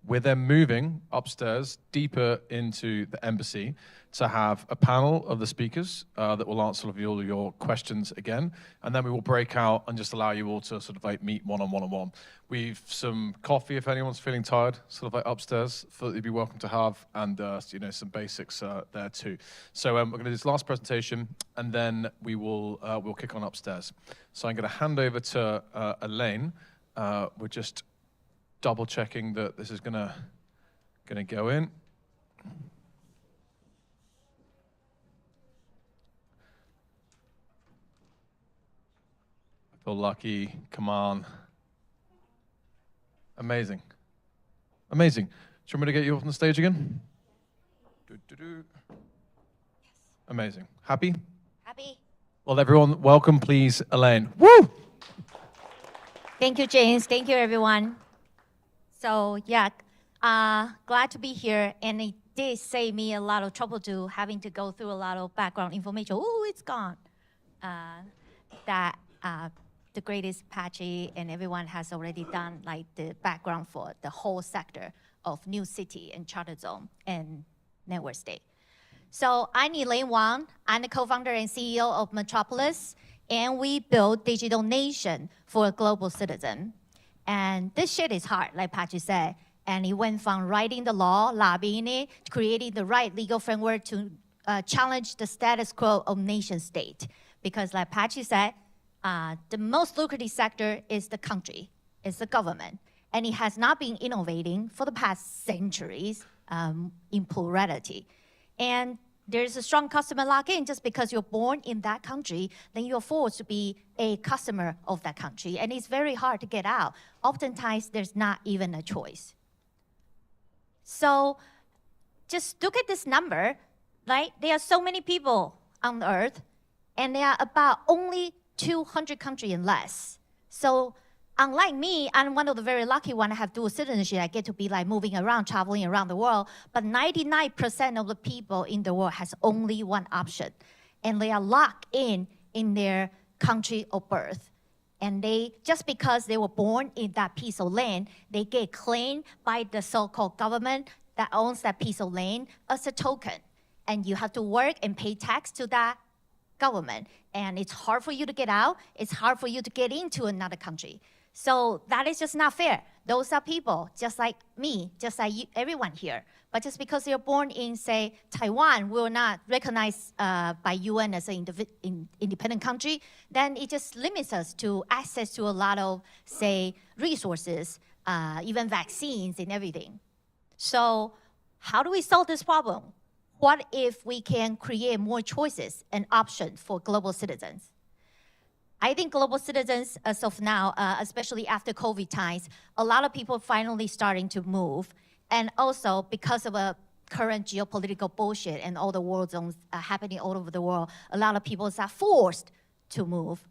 We're then moving upstairs, deeper into the embassy, to have a panel of the speakers that will answer all of your questions again, and then we will break out and just allow you all to sort of like meet one-on-one. We've some coffee if anyone's feeling tired, sort of like upstairs, that you'd be welcome to have, and you know, some basics there too. So we're going to do this last presentation, and then we will we'll kick on upstairs. So I'm going to hand over to Elaine. We're just double checking that this is gonna go in. I feel lucky. Come on. Amazing. Amazing. Do you want me to get you up on the stage again? Amazing. Happy? Happy. Well, everyone, welcome, please, Elaine. Woo! Thank you, James. Thank you, everyone. So yeah, glad to be here. And it did save me a lot of trouble to having to go through a lot of background information. Oh, it's gone. The greatest Apache and everyone has already done like the background for the whole sector of New City and Charter Zone and Network State. So I'm Elaine Wang. I'm the co-founder and CEO of Metropolis, and we build Digital Nation for a global citizen. And this shit is hard, like Apache said. And it went from writing the law, lobbying it, to creating the right legal framework to challenge the status quo of nation state. Because like Apache said, the most lucrative sector is the country, is the government. And it has not been innovating for the past centuries in plurality. And there's a strong customer lock-in. Just because you're born in that country, then you're forced to be a customer of that country. And it's very hard to get out. Oftentimes, there's not even a choice. So just look at this number, right? There are so many people on Earth, and there are about only 200 countries and less. So unlike me, I'm one of the very lucky ones. I have dual citizenship. I get to be like moving around, traveling around the world. But 99% of the people in the world has only one option. And they are locked in their country of birth. And they, just because they were born in that piece of land, they get claimed by the so-called government that owns that piece of land as a token. And you have to work and pay tax to that government. And it's hard for you to get out. It's hard for you to get into another country. So that is just not fair. Those are people just like me, just like you, everyone here. But just because you're born in, say, Taiwan, will not recognized by UN as an independent country, then it just limits us to access to a lot of, say, resources, even vaccines and everything. So how do we solve this problem? What if we can create more choices and options for global citizens? I think global citizens, as of now, especially after COVID times, a lot of people finally starting to move. And also, because of a current geopolitical bullshit and all the war zones happening all over the world, a lot of people are forced to move.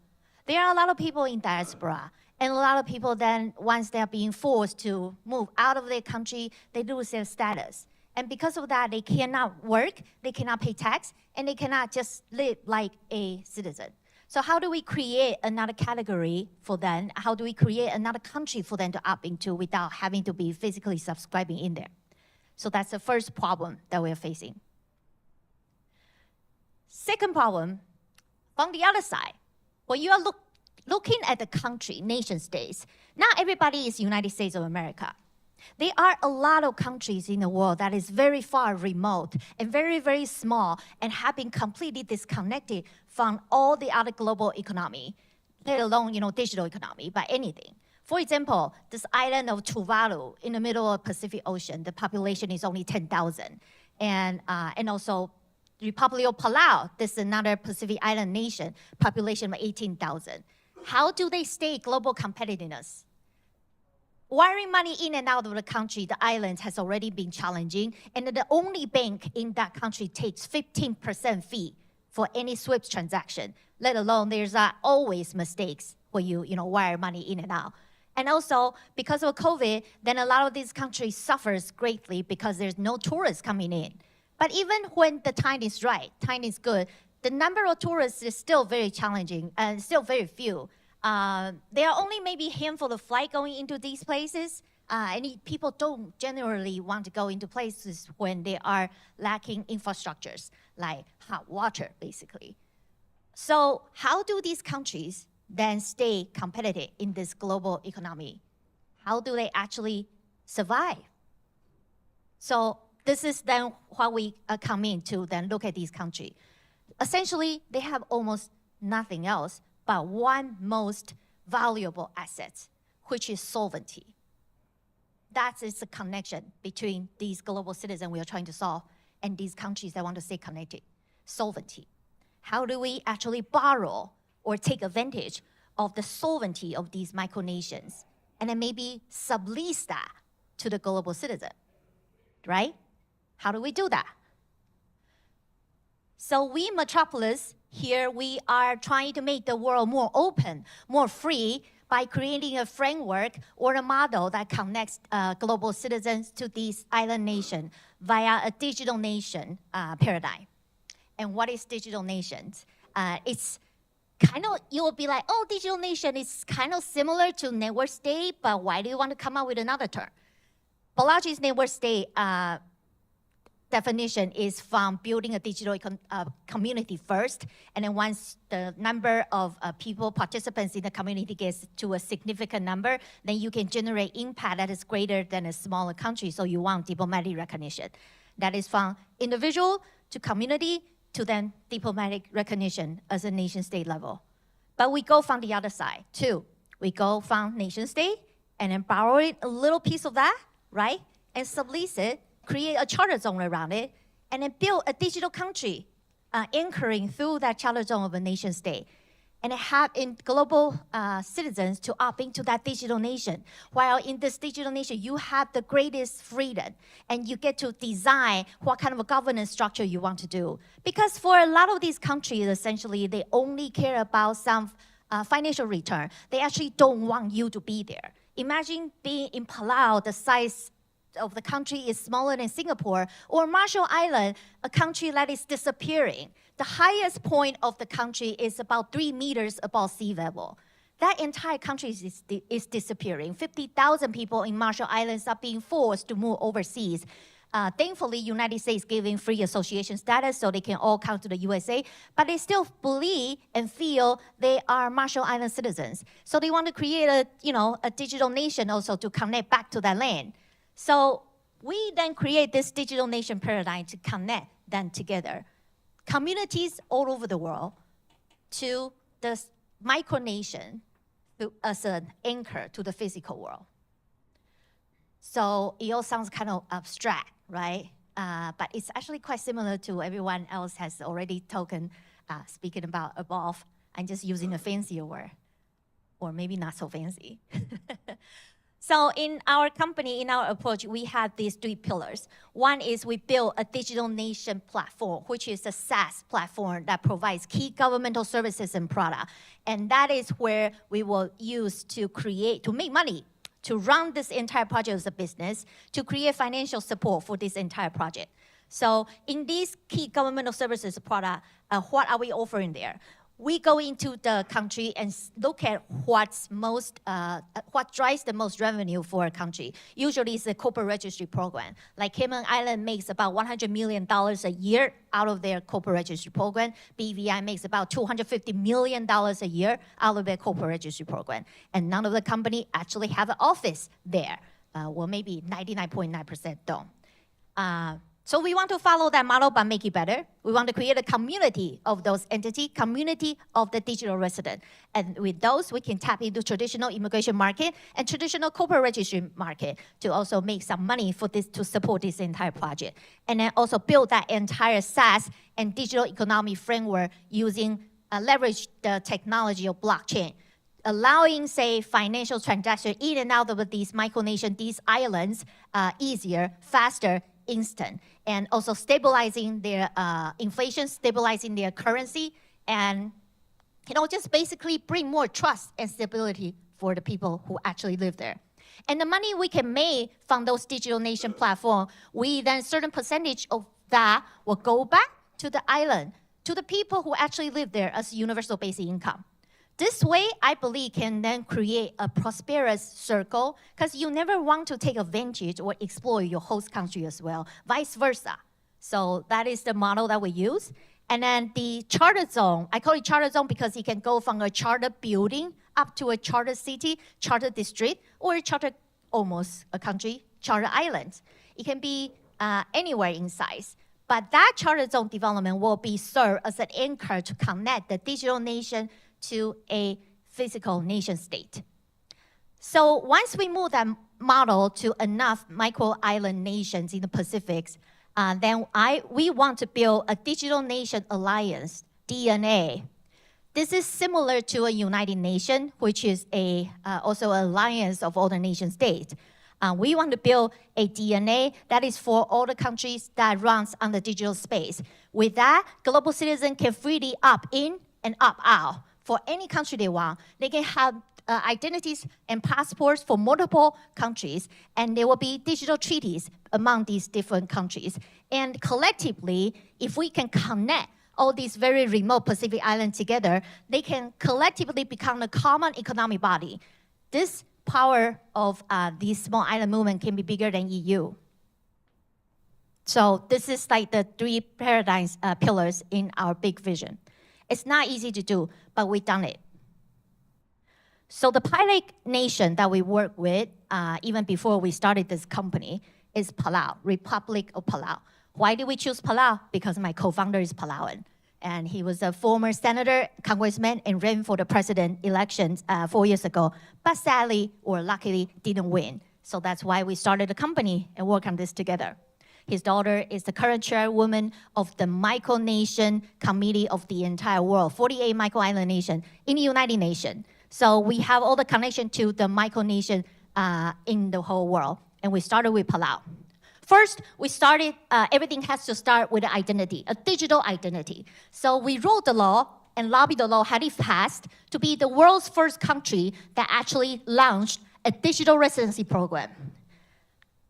There are a lot of people in diaspora. And a lot of people then, once they're being forced to move out of their country, they lose their status. And because of that, they cannot work, they cannot pay tax, and they cannot just live like a citizen. So how do we create another category for them? How do we create another country for them to opt into without having to be physically subscribing in there? So that's the first problem that we're facing. Second problem, from the other side, when you are looking at the country, nation states, not everybody is United States of America. There are a lot of countries in the world that is very far remote and very, very small and have been completely disconnected from all the other global economy, let alone, digital economy, but anything. For example, this island of Tuvalu in the middle of Pacific Ocean, the population is only 10,000. And also Republic of Palau, this is another Pacific island nation, population of 18,000. How do they stay global competitiveness? Wiring money in and out of the country, the islands, has already been challenging, and the only bank in that country takes 15% fee for any SWIFT transaction, let alone there's always mistakes when you wire money in and out. And also, because of COVID, then a lot of these countries suffers greatly because there's no tourists coming in. But even when the time is right, time is good, the number of tourists is still very challenging and still very few. There are only maybe a handful of flights going into these places. And people don't generally want to go into places when they are lacking infrastructures, like hot water, basically. So how do these countries then stay competitive in this global economy? How do they actually survive? So this is then what we come in to then look at these countries. Essentially, they have almost nothing else but one most valuable asset, which is solvency. That is the connection between these global citizens we are trying to solve and these countries that want to stay connected. Solvency. How do we actually borrow or take advantage of the solvency of these micronations and then maybe sublease that to the global citizen, right? How do we do that? So we, Metropolis, here we are trying to make the world more open, more free by creating a framework or a model that connects global citizens to these island nations via a digital nation paradigm. And what is digital nations? It's kind of, you'll be like, oh, digital nation is kind of similar to network state, but why do you want to come up with another term? Balaji's network state definition is from building a digital community first, and then once the number of people, participants in the community gets to a significant number, then you can generate impact that is greater than a smaller country, so you want diplomatic recognition. That is from individual to community to then diplomatic recognition as a nation state level. But we go from the other side too. We go from nation state and then borrow a little piece of that, right? And sublease it, create a charter zone around it, and then build a digital country anchoring through that charter zone of a nation state. And have in global citizens to opt into that digital nation. While in this digital nation, you have the greatest freedom and you get to design what kind of a governance structure you want to do. Because for a lot of these countries, essentially, they only care about some financial return. They actually don't want you to be there. Imagine being in Palau, the size of the country is smaller than Singapore, or Marshall Island, a country that is disappearing. The highest point of the country is about 3 meters above sea level. That entire country is disappearing. 50,000 people in Marshall Islands are being forced to move overseas. Thankfully, United States giving free association status so they can all come to the USA, but they still believe and feel they are Marshall Island citizens. So they want to create a digital nation also to connect back to that land. So we then create this digital nation paradigm to connect them together. Communities all over the world to the micronation as an anchor to the physical world. So it all sounds kind of abstract, right? But it's actually quite similar to everyone else has already speaking about above. I'm just using a fancier word, or maybe not so fancy. So in our company, in our approach, we have these 3 pillars. One is we build a digital nation platform, which is a SaaS platform that provides key governmental services and product. And that is where we will use to make money, to run this entire project as a business, to create financial support for this entire project. So in these key governmental services product, what are we offering there? We go into the country and look at what drives the most revenue for a country. Usually it's the corporate registry program. Like Cayman Island makes about $100 million a year out of their corporate registry program. BVI makes about $250 million a year out of their corporate registry program. And none of the company actually have an office there. or maybe 99.9% don't. So we want to follow that model but make it better. We want to create a community of those entities, community of the digital resident. And with those, we can tap into traditional immigration market and traditional corporate registry market to also make some money for this to support this entire project. And then also build that entire SaaS and digital economy framework using, leverage the technology of blockchain, allowing, say, financial transaction in and out of these micronations, these islands, easier, faster, instant, and also stabilizing their inflation, stabilizing their currency, and just basically bring more trust and stability for the people who actually live there. And the money we can make from those digital nation platform, we then certain percentage of that will go back to the island, to the people who actually live there as universal basic income. This way, I believe, can then create a prosperous circle because you never want to take advantage or exploit your host country as well, vice versa. So that is the model that we use. And then the charter zone, I call it charter zone because it can go from a charter building up to a charter city, charter district, or a charter, almost a country, charter island. It can be anywhere in size. But that charter zone development will be served as an anchor to connect the digital nation to a physical nation state. So once we move that model to enough micro-island nations in the Pacifics, then we want to build a digital nation alliance, DNA. This is similar to a United Nations, which is also an alliance of all the nation states. We want to build a DNA that is for all the countries that runs on the digital space. With that, global citizens can freely opt in and opt out for any country they want. They can have identities and passports for multiple countries, and there will be digital treaties among these different countries. And collectively, if we can connect all these very remote Pacific islands together, they can collectively become a common economic body. This power of these small island movement can be bigger than EU. So this is like the three paradigms, pillars in our big vision. It's not easy to do, but we've done it. So the pilot nation that we work with, even before we started this company, is Palau, Republic of Palau. Why did we choose Palau? Because my co-founder is Palauan. And he was a former senator, congressman, and ran for the president elections 4 years ago. But sadly, or luckily, didn't win. So that's why we started a company and work on this together. His daughter is the current chairwoman of the Micronation Committee of the entire world, 48 micro-island nations in the United Nations. So we have all the connection to the micronation in the whole world. And we started with Palau. First, we started, everything has to start with an identity, a digital identity. So we wrote the law and lobbied the law, had it passed, to be the world's first country that actually launched a digital residency program.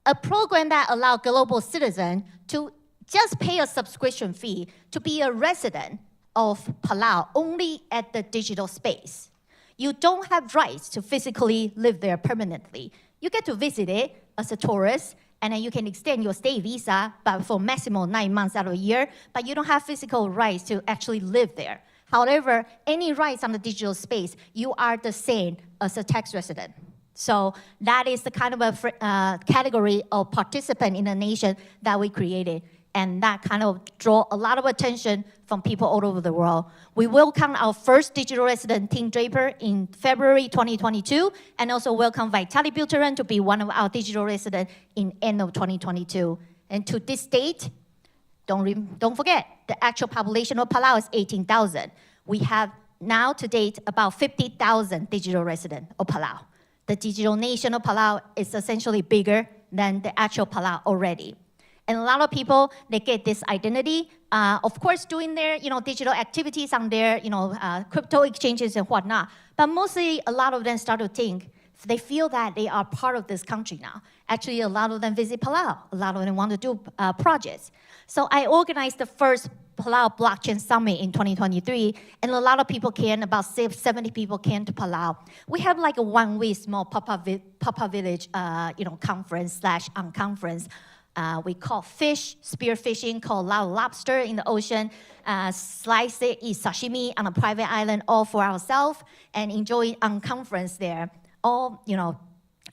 A program that allowed global citizens to just pay a subscription fee to be a resident of Palau only at the digital space. You don't have rights to physically live there permanently. You get to visit it as a tourist, and then you can extend your stay visa, but for maximum 9 months out of a year, but you don't have physical rights to actually live there. However, any rights on the digital space, you are the same as a tax resident. So that is the kind of a category of participant in a nation that we created. And that kind of draw a lot of attention from people all over the world. We welcome our first digital resident, Tim Draper, in February 2022, and also welcome Vitaly Buterin to be one of our digital residents in end of 2022. And to this date, don't forget, the actual population of Palau is 18,000. We have now to date about 50,000 digital residents of Palau. The digital nation of Palau is essentially bigger than the actual Palau already. And a lot of people, they get this identity, of course, doing their digital activities on their crypto exchanges and whatnot. But mostly, a lot of them start to think, they feel that they are part of this country now. Actually, a lot of them visit Palau. A lot of them want to do projects. So I organized the first Palau Blockchain Summit in 2023, and a lot of people came, about 70 people came to Palau. We have like a 1 week small Papa Village, conference / unconference. We call fish, spearfishing, call lobster in the ocean, slice it, eat sashimi on a private island all for ourselves, and enjoy unconference there, all,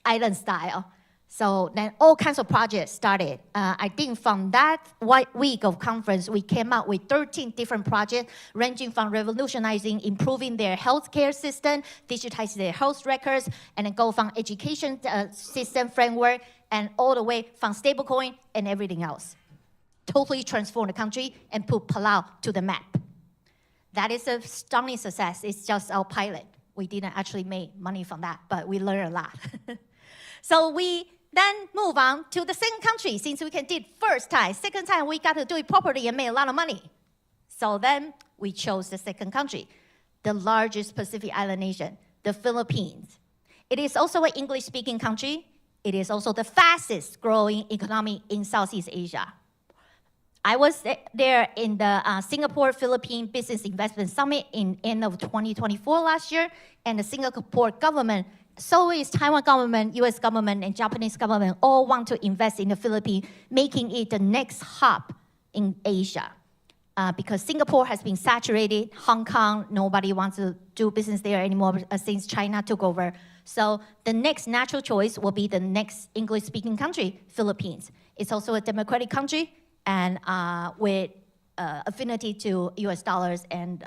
island style. So then all kinds of projects started. I think from that week of conference, we came out with 13 different projects ranging from revolutionizing, improving their healthcare system, digitizing their health records, and then go from education system framework and all the way from stablecoin and everything else. Totally transform the country and put Palau to the map. That is a stunning success. It's just our pilot. We didn't actually make money from that, but we learned a lot. So we then move on to the second country. Since we can do it first time, second time we got to do it properly and make a lot of money. So then we chose the second country, the largest Pacific Island nation, the Philippines. It is also an English-speaking country. It is also the fastest growing economy in Southeast Asia. I was there in the Singapore-Philippine Business Investment Summit in end of 2024 last year, and the Singapore government, so is Taiwan government, US government, and Japanese government all want to invest in the Philippines, making it the next hub in Asia. Because Singapore has been saturated, Hong Kong, nobody wants to do business there anymore since China took over. So the next natural choice will be the next English-speaking country, Philippines. It's also a democratic country and with affinity to US dollars and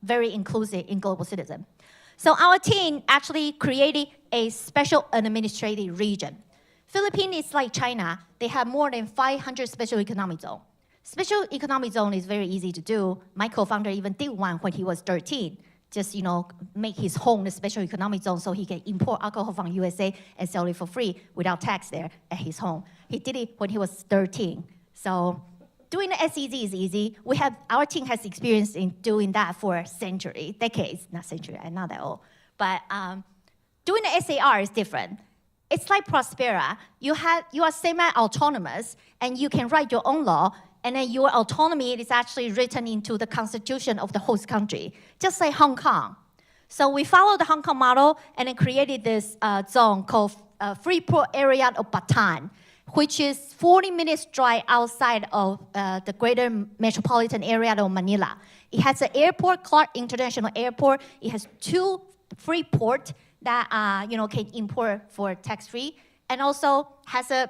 very inclusive in global citizen. So our team actually created a special administrative region. Philippines is like China. They have more than 500 special economic zones. Special economic zone is very easy to do. My co-founder even did one when he was 13. Just, make his home the special economic zone so he can import alcohol from USA and sell it for free without tax there at his home. He did it when he was 13. So doing the SEZ is easy. Our team has experience in doing that for decades, not century, I'm not that old. But doing the SAR is different. It's like Prospera. You are semi-autonomous and you can write your own law, and then your autonomy is actually written into the constitution of the host country, just like Hong Kong. So we followed the Hong Kong model and then created this zone called Freeport Area of Bataan, which is 40 minutes drive outside of the greater metropolitan area of Manila. It has an airport, Clark International Airport. It has 2 free ports that can import for tax-free, and also has a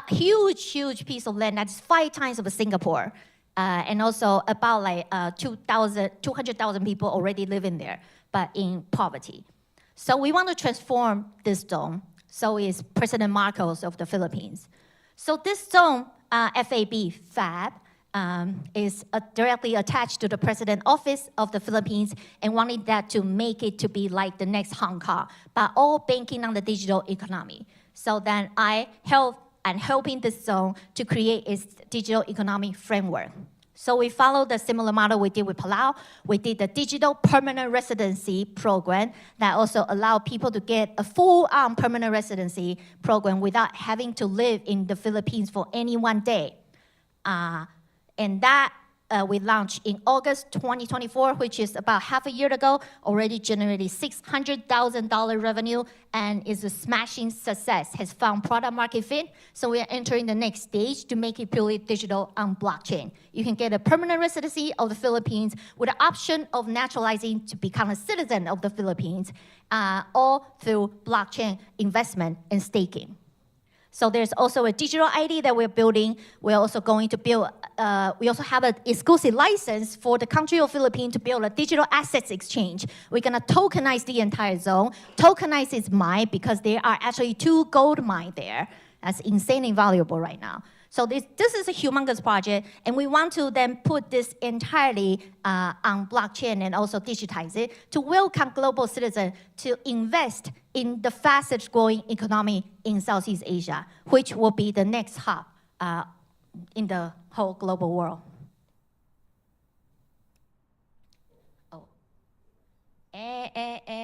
huge piece of land that's 5 times of Singapore, and also about like 200,000 people already living there, but in poverty. So we want to transform this zone. So is President Marcos of the Philippines. So this zone, FAB, is directly attached to the President Office of the Philippines and wanted that to make it to be like the next Hong Kong, but all banking on the digital economy. So then I'm helping this zone to create its digital economy framework. So we followed the similar model we did with Palau. We did the digital permanent residency program that also allowed people to get a full permanent residency program without having to live in the Philippines for any one day. And that we launched in August 2024, which is about half a year ago, already generated $600,000 revenue and is a smashing success, has found product market fit. So we are entering the next stage to make it purely digital on blockchain. You can get a permanent residency of the Philippines with the option of naturalizing to become a citizen of the Philippines, all through blockchain investment and staking. So there's also a digital ID that we're building. We're also going to build, we also have an exclusive license for the country of Philippines to build a digital assets exchange. We're gonna tokenize the entire zone. Tokenize its mine because there are actually 2 gold mines there. That's insanely valuable right now. So this is a humongous project, and we want to then put this entirely on blockchain and also digitize it to welcome global citizens to invest in the fastest growing economy in Southeast Asia, which will be the next hub in the whole global world.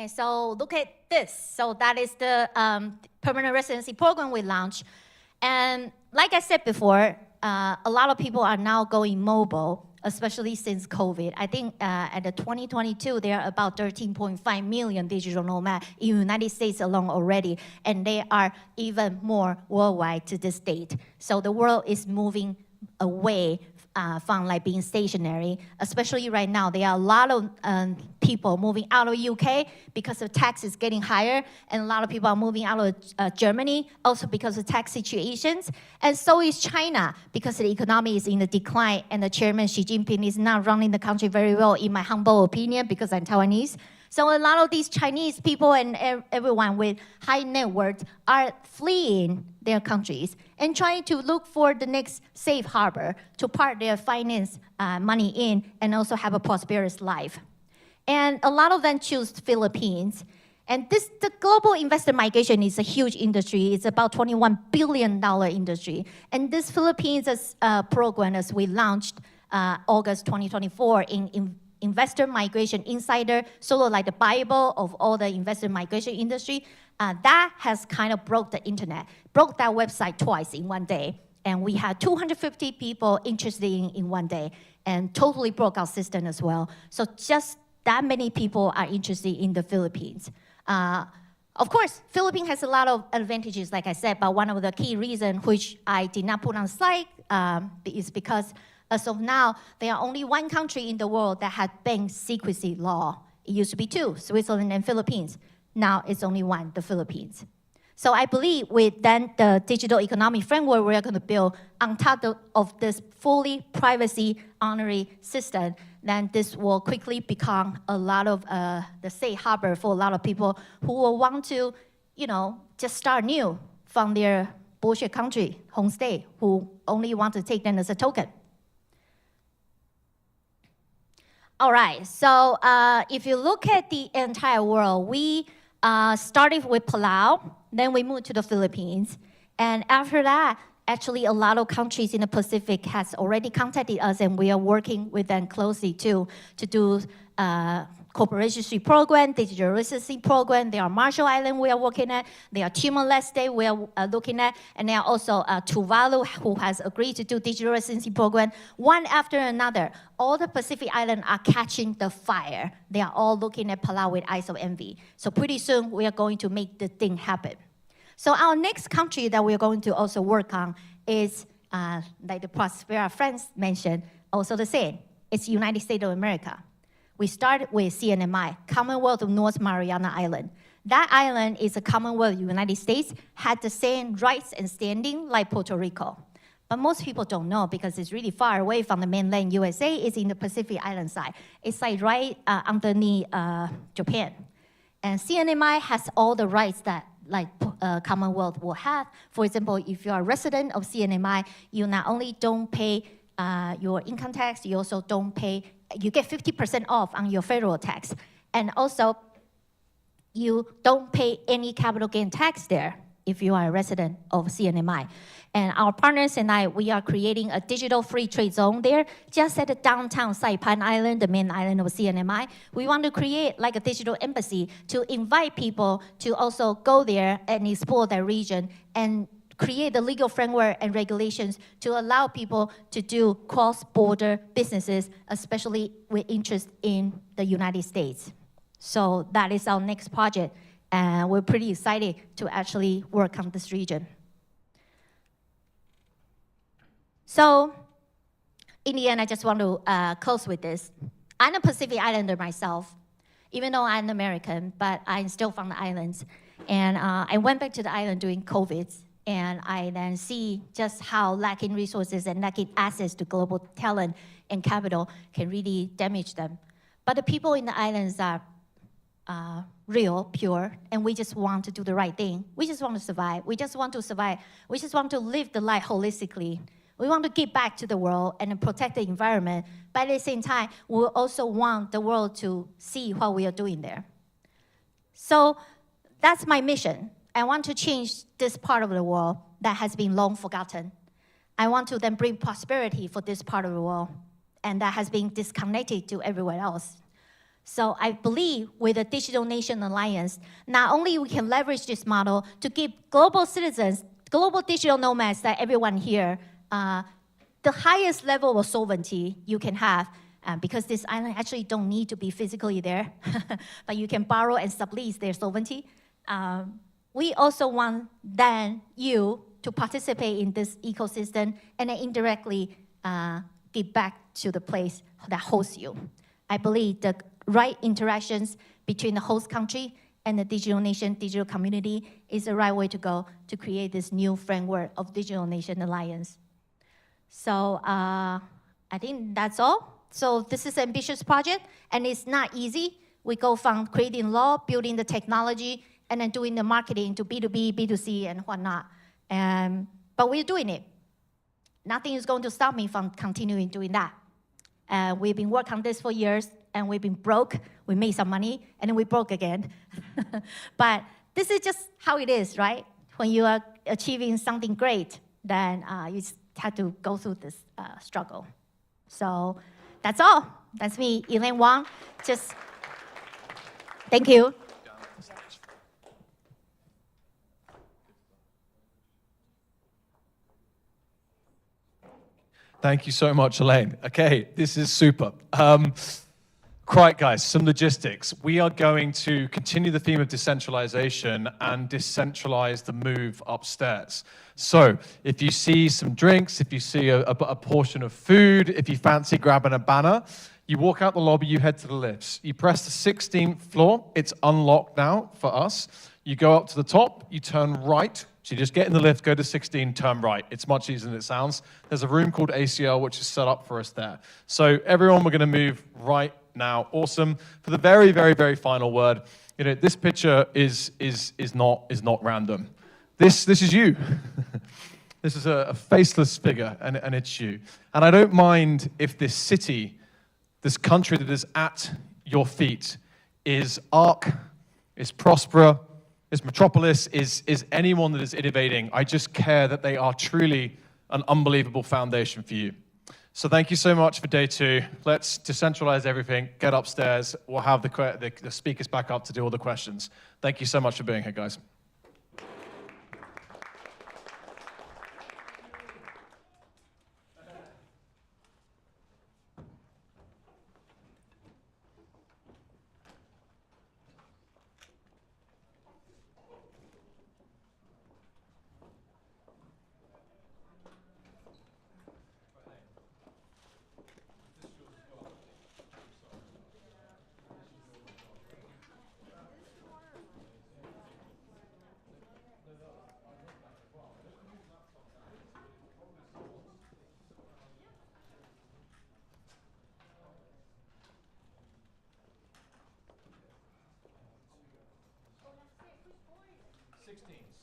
So look at this. So that is the permanent residency program we launched. And like I said before, a lot of people are now going mobile, especially since COVID. I think at the 2022, there are about 13.5 million digital nomads in the United States alone already, and they are even more worldwide to this date. So the world is moving away from like being stationary. Especially right now, there are a lot of people moving out of UK because the tax is getting higher, and a lot of people are moving out of Germany also because of tax situations. And so is China because the economy is in the decline, and the chairman Xi Jinping is not running the country very well, in my humble opinion, because I'm Taiwanese. So a lot of these Chinese people and everyone with high net worth are fleeing their countries and trying to look for the next safe harbor to park their finance money in and also have a prosperous life. And a lot of them choose Philippines. And the global investor migration is a huge industry. It's about $21 billion industry. And this Philippines program, as we launched August 2024 in Investor Migration Insider, sort of like the Bible of all the investor migration industry, that has kind of broke the internet, broke that website twice in one day. And we had 250 people interested in one day, and totally broke our system as well. So just that many people are interested in the Philippines. Of course, Philippines has a lot of advantages, like I said, but one of the key reasons which I did not put on slide is because as of now, there are only one country in the world that had bank secrecy law. It used to be two, Switzerland and Philippines. Now it's only one, the Philippines. So I believe with then the digital economic framework we're going to build on top of this fully privacy honoring system, then this will quickly become a lot of the safe harbor for a lot of people who will want to, just start new from their bullshit country, home state, who only want to take them as a token. All right, so if you look at the entire world, we started with Palau, then we moved to the Philippines. And after that, actually a lot of countries in the Pacific has already contacted us, and we are working with them closely too to do corporation registry program, digital residency program. There are Marshall Islands we are working at. There are Timor-Leste we are looking at. And there are also Tuvalu, who has agreed to do digital residency program. One after another, all the Pacific Islands are catching the fire. They are all looking at Palau with eyes of envy. So pretty soon, we are going to make the thing happen. So our next country that we're going to also work on is, like the Prospera friends mentioned, also the same. It's United States of America. We started with CNMI, Commonwealth of North Mariana Island. That island is a Commonwealth of the United States, had the same rights and standing like Puerto Rico. But most people don't know because it's really far away from the mainland USA. It's in the Pacific Island side. It's like right underneath Japan. And CNMI has all the rights that like Commonwealth will have. For example, if you're a resident of CNMI, you not only don't pay your income tax, you also don't pay, you get 50% off on your federal tax. And also, you don't pay any capital gain tax there if you are a resident of CNMI. And our partners and I, we are creating a digital free trade zone there, just at the downtown Saipan Island, the main island of CNMI. We want to create like a digital embassy to invite people to also go there and explore that region and create the legal framework and regulations to allow people to do cross-border businesses, especially with interest in the United States. So that is our next project, and we're pretty excited to actually work on this region. So in the end, I just want to close with this. I'm a Pacific Islander myself, even though I'm American, but I'm still from the islands. And I went back to the island during COVID, and I then see just how lacking resources and lacking access to global talent and capital can really damage them. But the people in the islands are real, pure, and we just want to do the right thing. We just want to survive. We just want to survive. We just want to live the life holistically. We want to give back to the world and protect the environment. But at the same time, we also want the world to see what we are doing there. So that's my mission. I want to change this part of the world that has been long forgotten. I want to then bring prosperity for this part of the world, and that has been disconnected to everywhere else. So I believe with the Digital Nation Alliance, not only we can leverage this model to give global citizens, global digital nomads that everyone here, the highest level of sovereignty you can have, because this island actually don't need to be physically there, but you can borrow and sublease their sovereignty. We also want then you to participate in this ecosystem and then indirectly give back to the place that hosts you. I believe the right interactions between the host country and the digital nation, digital community is the right way to go to create this new framework of Digital Nation Alliance. So I think that's all. So this is an ambitious project, and it's not easy. We go from creating law, building the technology, and then doing the marketing to B2B, B2C, and whatnot. But we're doing it. Nothing is going to stop me from continuing doing that. We've been working on this for years, and we've been broke. We made some money, and then we broke again. But this is just how it is, right? When you are achieving something great, then you just have to go through this struggle. So that's all. That's me, Elaine Wang. Just thank you. Thank you so much, Elaine. Okay, this is super. Right, guys, some logistics. We are going to continue the theme of decentralization and decentralize the move upstairs. So if you see some drinks, if you see a portion of food, if you fancy grabbing a banner, you walk out the lobby, you head to the lifts. You press the 16th floor. It's unlocked now for us. You go up to the top, you turn right. So you just get in the lift, go to 16, turn right. It's much easier than it sounds. There's a room called ACL, which is set up for us there. So everyone, we're going to move right now. Awesome. For the very, very, very final word, you know, this picture is not random. This is you. This is a faceless figure, and it's you. And I don't mind if this city, this country that is at your feet, is Arc, is Prospera, is Metropolis, is anyone that is innovating. I just care that they are truly an unbelievable foundation for you. So thank you so much for day 2. Let's decentralize everything, get upstairs. We'll have the speakers back up to do all the questions. Thank you so much for being here, guys.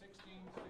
Sixteen.